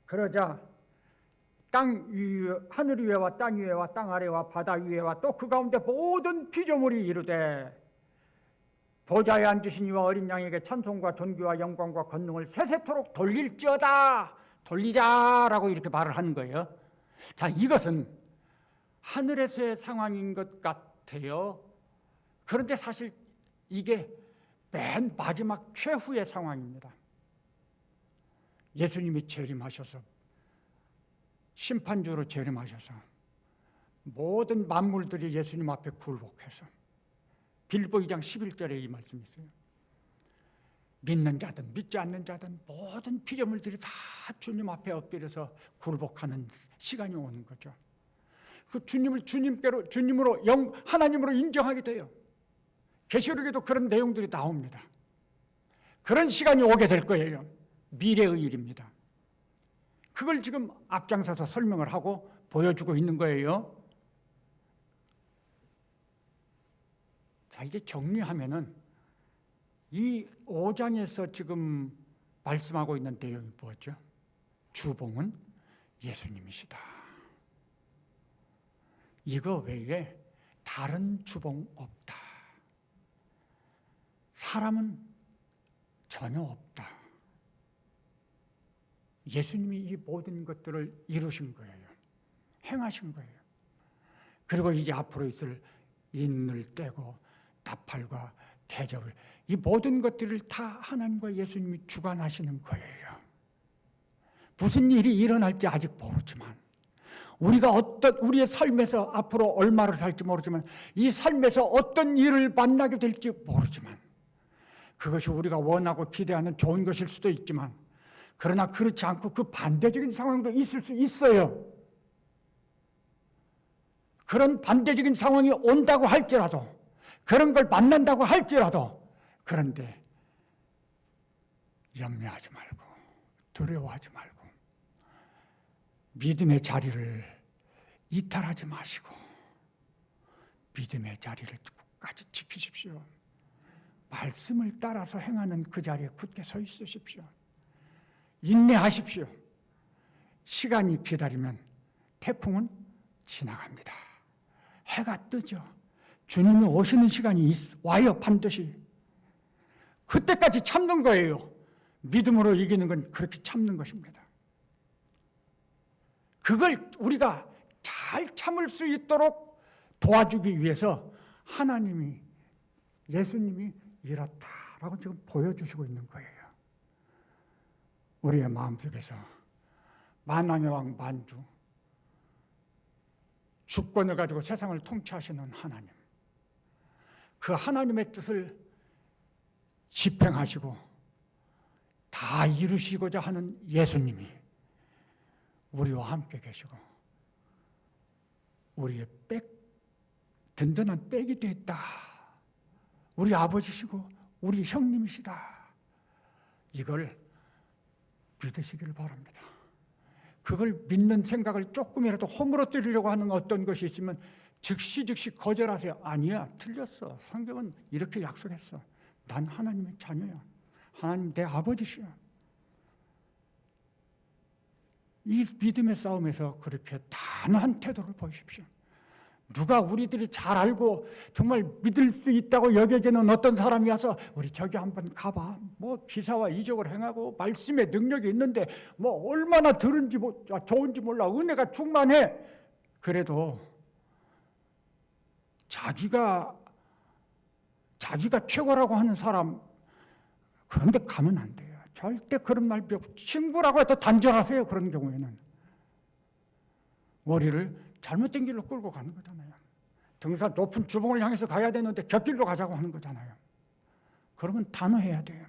그러자 하늘 위에와 땅 위에와 땅 아래와 바다 위에와 또 그 가운데 모든 피조물이 이르되 보좌에 앉으신 이와 어린 양에게 찬송과 존귀와 영광과 권능을 세세토록 돌릴지어다. 돌리자라고 이렇게 말을 하는 거예요. 자, 이것은 하늘에서의 상황인 것 같아요. 그런데 사실 이게 맨 마지막 최후의 상황입니다. 예수님이 재림하셔서 심판주로 재림하셔서 모든 만물들이 예수님 앞에 굴복해서 빌보 2장 11절에 이 말씀이 있어요. 믿는 자든 믿지 않는 자든 모든 피조물들이 다 주님 앞에 엎드려서 굴복하는 시간이 오는 거죠. 그 주님을 주님으로 하나님으로 인정하게 돼요. 계시록에도 그런 내용들이 나옵니다. 그런 시간이 오게 될 거예요. 미래의 일입니다. 그걸 지금 앞장서서 설명을 하고 보여주고 있는 거예요. 자, 이제 정리하면은 이 5장에서 지금 말씀하고 있는 내용이 뭐죠? 주봉은 예수님이시다. 이거 외에 다른 주봉 없다. 사람은 전혀 없다. 예수님이 이 모든 것들을 이루신 거예요. 행하신 거예요. 그리고 이제 앞으로 있을 인을 떼고 나팔과 대접을, 이 모든 것들을 다 하나님과 예수님이 주관하시는 거예요. 무슨 일이 일어날지 아직 모르지만, 우리가 우리의 삶에서 앞으로 얼마를 살지 모르지만, 이 삶에서 어떤 일을 만나게 될지 모르지만, 그것이 우리가 원하고 기대하는 좋은 것일 수도 있지만, 그러나 그렇지 않고 그 반대적인 상황도 있을 수 있어요. 그런 반대적인 상황이 온다고 할지라도, 그런 걸 만난다고 할지라도, 그런데 염려하지 말고 두려워하지 말고 믿음의 자리를 이탈하지 마시고 믿음의 자리를 끝까지 지키십시오. 말씀을 따라서 행하는 그 자리에 굳게 서 있으십시오. 인내하십시오. 시간이 기다리면 태풍은 지나갑니다. 해가 뜨죠. 주님이 오시는 시간이 와요, 반드시. 그때까지 참는 거예요. 믿음으로 이기는 건 그렇게 참는 것입니다. 그걸 우리가 잘 참을 수 있도록 도와주기 위해서 하나님이, 예수님이 이렇다라고 지금 보여주시고 있는 거예요. 우리의 마음속에서 만왕의 왕 만주, 주권을 가지고 세상을 통치하시는 하나님, 그 하나님의 뜻을 집행하시고 다 이루시고자 하는 예수님이 우리와 함께 계시고 우리의 든든한 백이 됐다. 우리 아버지시고 우리 형님이시다. 이걸 믿으시기를 바랍니다. 그걸 믿는 생각을 조금이라도 허물어뜨리려고 하는 어떤 것이 있으면 즉시 거절하세요. 아니야, 틀렸어. 성경은 이렇게 약속했어. 난 하나님의 자녀야. 하나님 내 아버지시야. 이 믿음의 싸움에서 그렇게 단호한 태도를 보십시오. 누가 우리들이 잘 알고 정말 믿을 수 있다고 여겨지는 어떤 사람이 와서 우리 저기 한번 가봐. 뭐 기사와 이적을 행하고 말씀의 능력이 있는데 뭐 얼마나 좋은지 몰라. 은혜가 충만해. 그래도 자기가 최고라고 하는 사람 그런 데 가면 안 돼요. 절대 그런 말 필요 없고 친구라고 해도 단절하세요. 그런 경우에는 머리를 잘못된 길로 끌고 가는 거잖아요. 등산 높은 주봉을 향해서 가야 되는데 곁길로 가자고 하는 거잖아요. 그러면 단호해야 돼요.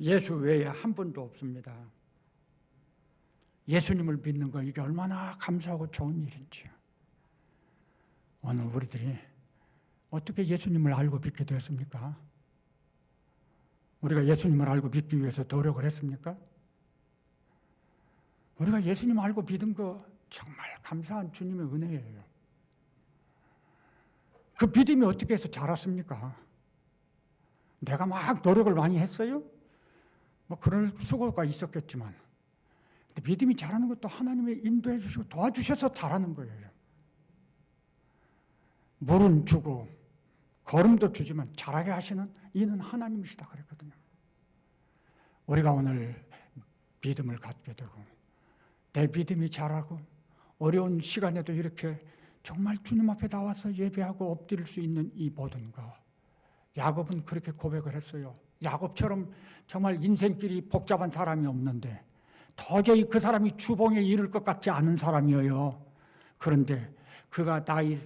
예수 외에 한 분도 없습니다. 예수님을 믿는 거 이게 얼마나 감사하고 좋은 일인지요. 오늘 우리들이 어떻게 예수님을 알고 믿게 되었습니까? 우리가 예수님을 알고 믿기 위해서 노력을 했습니까? 우리가 예수님 알고 믿은 거 정말 감사한 주님의 은혜예요. 그 믿음이 어떻게 해서 자랐습니까? 내가 막 노력을 많이 했어요? 뭐 그럴 수고가 있었겠지만 근데 믿음이 자라는 것도 하나님이 인도해 주시고 도와주셔서 자라는 거예요. 물은 주고 걸음도 주지만 자라게 하시는 이는 하나님이시다 그랬거든요. 우리가 오늘 믿음을 갖게 되고 내 믿음이 자라고 어려운 시간에도 이렇게 정말 주님 앞에 나와서 예배하고 엎드릴 수 있는 이 모든 것. 야곱은 그렇게 고백을 했어요. 야곱처럼 정말 인생길이 복잡한 사람이 없는데 도저히 그 사람이 주봉에 이를 것 같지 않은 사람이에요. 그런데 그가 나이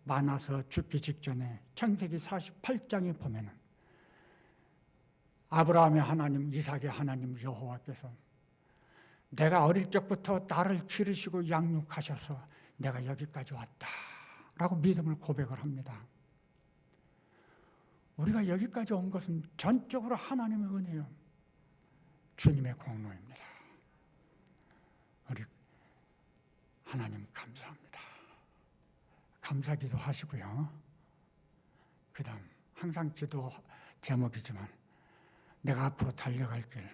많아서 죽기 직전에 창세기 48장에 보면은 아브라함의 하나님, 이삭의 하나님 여호와께서 내가 어릴 적부터 나를 기르시고 양육하셔서 내가 여기까지 왔다라고 믿음을 고백을 합니다. 우리가 여기까지 온 것은 전적으로 하나님의 은혜요. 주님의 공로입니다. 우리 하나님 감사합니다. 감사기도 하시고요. 그 다음 항상 기도 제목이지만 내가 앞으로 달려갈 길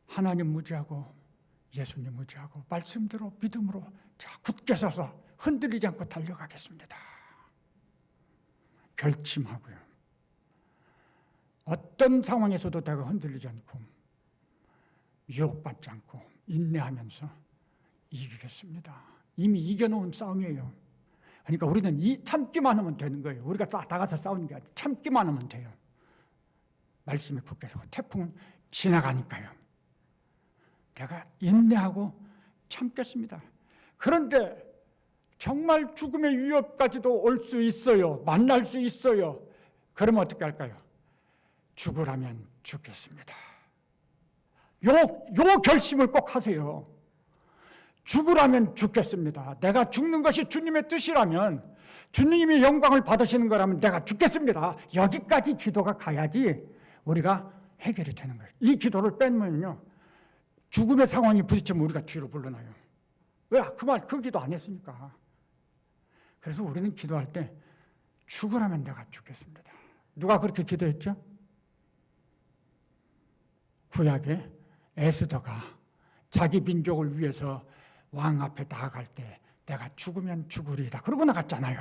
하나님 무지하고 예수님 무지하고 말씀대로 믿음으로 굳게 서서 흔들리지 않고 달려가겠습니다. 결심하고요. 어떤 상황에서도 내가 흔들리지 않고 유혹받지 않고 인내하면서 이기겠습니다. 이미 이겨놓은 싸움이에요. 그러니까 우리는 참기만 하면 되는 거예요. 우리가 나가서 싸우는 게 아니라 참기만 하면 돼요. 말씀에 굳게 서고 태풍은 지나가니까요. 내가 인내하고 참겠습니다. 그런데 정말 죽음의 위협까지도 올 수 있어요. 만날 수 있어요. 그러면 어떻게 할까요? 죽으라면 죽겠습니다. 요 결심을 꼭 하세요. 죽으라면 죽겠습니다. 내가 죽는 것이 주님의 뜻이라면 주님이 영광을 받으시는 거라면 내가 죽겠습니다. 여기까지 기도가 가야지 우리가 해결이 되는 거예요. 이 기도를 빼면요. 죽음의 상황이 부딪히면 우리가 뒤로 물러나요. 왜? 그 기도 안 했으니까. 그래서 우리는 기도할 때 죽으라면 내가 죽겠습니다. 누가 그렇게 기도했죠? 구약의 에스더가 자기 민족을 위해서 왕 앞에 나아갈 때 내가 죽으면 죽으리이다. 그러고 나갔잖아요.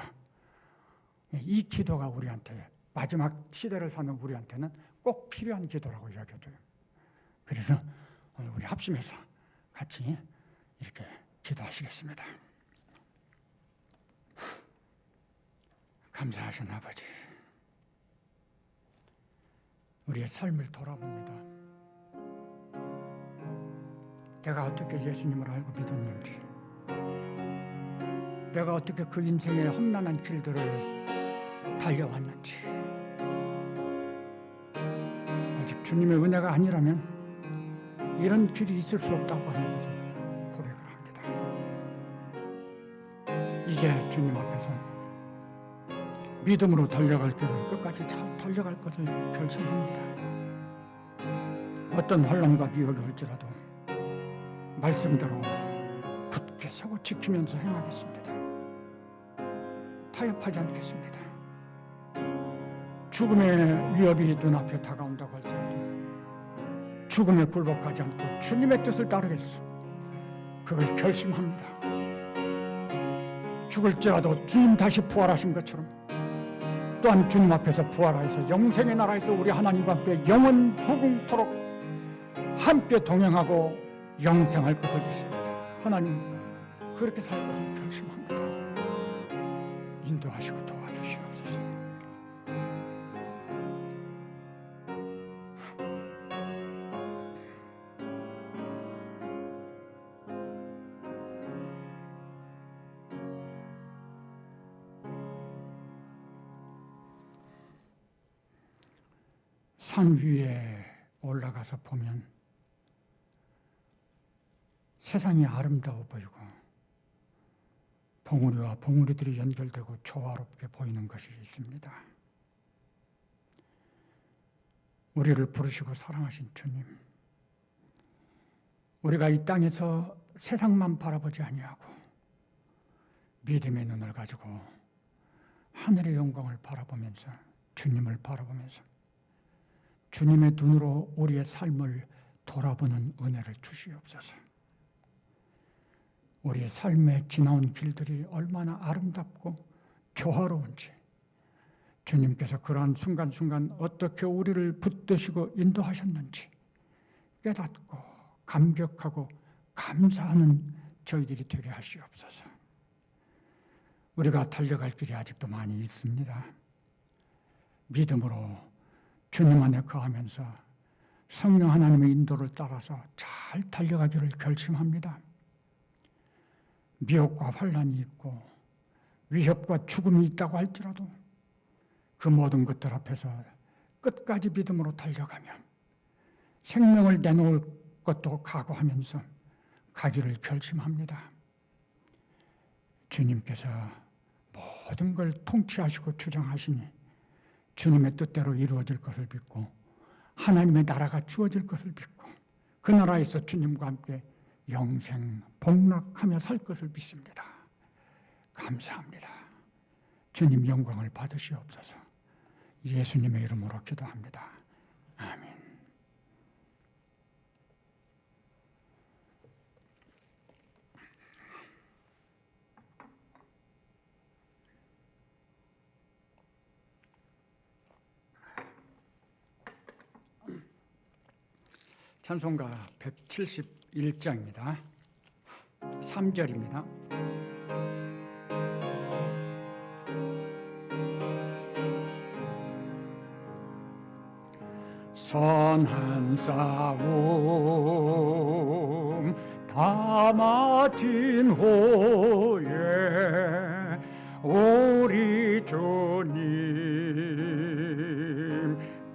이 기도가 우리한테 마지막 시대를 사는 우리한테는 꼭 필요한 기도라고 여겨져요. 그래서 오늘 우리 합심해서 같이 이렇게 기도하시겠습니다. 감사하신 아버지, 우리의 삶을 돌아봅니다. 내가 어떻게 예수님을 알고 믿었는지, 내가 어떻게 그 인생의 험난한 길들을 달려왔는지, 오직 주님의 은혜가 아니라면 이런 길이 있을 수 없다고 하는 것을 고백을 합니다. 이제 주님 앞에서 믿음으로 달려갈 길을 끝까지 잘 달려갈 것을 결심합니다. 어떤 환난과 미혹이 올지라도 말씀대로 굳게 서고 지키면서 행하겠습니다. 타협하지 않겠습니다. 죽음의 위협이 눈앞에 다가온다고 할지라도 죽음에 굴복하지 않고 주님의 뜻을 따르겠소. 그걸 결심합니다. 죽을지라도 주님 다시 부활하신 것처럼 또한 주님 앞에서 부활하여서 영생의 나라에서 우리 하나님과 함께 영원 무궁토록 함께 동행하고 영생할 것을 믿습니다. 하나님 그렇게 살 것을 결심합니다. 인도하시고 도와주시옵소서. 산 위에 올라가서 보면 세상이 아름다워 보이고 봉우리와 봉우리들이 연결되고 조화롭게 보이는 것이 있습니다. 우리를 부르시고 사랑하신 주님, 우리가 이 땅에서 세상만 바라보지 아니하고 믿음의 눈을 가지고 하늘의 영광을 바라보면서 주님을 바라보면서 주님의 눈으로 우리의 삶을 돌아보는 은혜를 주시옵소서. 우리의 삶에 지나온 길들이 얼마나 아름답고 조화로운지 주님께서 그러한 순간순간 어떻게 우리를 붙드시고 인도하셨는지 깨닫고 감격하고 감사하는 저희들이 되게 하시옵소서. 우리가 달려갈 길이 아직도 많이 있습니다. 믿음으로 주님 안에 거하면서 성령 하나님의 인도를 따라서 잘 달려가기를 결심합니다. 미혹과 환난이 있고 위협과 죽음이 있다고 할지라도 그 모든 것들 앞에서 끝까지 믿음으로 달려가며 생명을 내놓을 것도 각오하면서 가기를 결심합니다. 주님께서 모든 걸 통치하시고 주장하시니 주님의 뜻대로 이루어질 것을 믿고 하나님의 나라가 주어질 것을 믿고 그 나라에서 주님과 함께 영생 복락하며 살 것을 믿습니다. 감사합니다. 주님 영광을 받으시옵소서. 예수님의 이름으로 기도합니다. 아멘. 찬송가 171장입니다. 3절입니다. 선한 싸움 다 마친 후에 우리 주님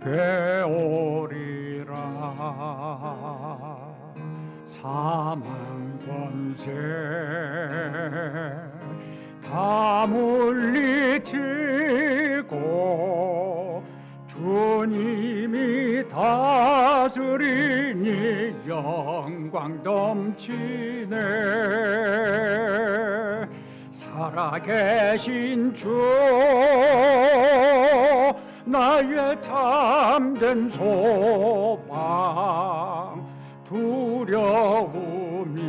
뵈오리라. 사망 권세 다 물리치고 주님이 다스리니 영광 넘치네. 살아계신 주 나의 참된 소망 두려움이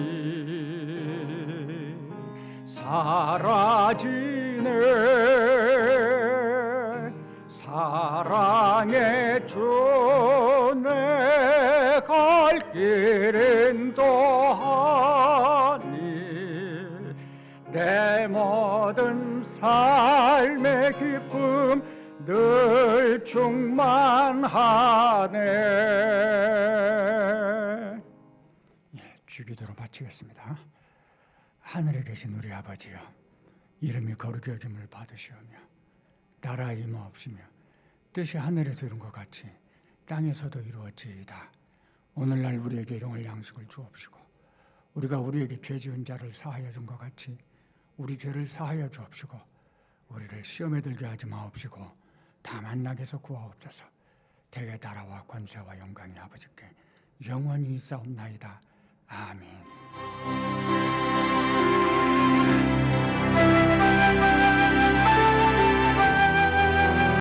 사라지네. 사랑의 주 내 갈 길은 더하니 내 모든 삶의 기쁨 늘 충만하네. 주기도로 마치겠습니다. 하늘에 계신 우리 아버지여, 이름이 거룩히 여김을 받으시오며 나라의 임하옵시며 뜻이 하늘에서 이룬 것 같이 땅에서도 이루어지이다. 오늘날 우리에게 일용할 양식을 주옵시고 우리가 우리에게 죄 지은 자를 사하여 준 것 같이 우리 죄를 사하여 주옵시고 우리를 시험에 들게 하지 마옵시고 다만 악에서 구하옵소서. 대개 나라와 권세와 영광이 아버지께 영원히 있사옵나이다. 아멘.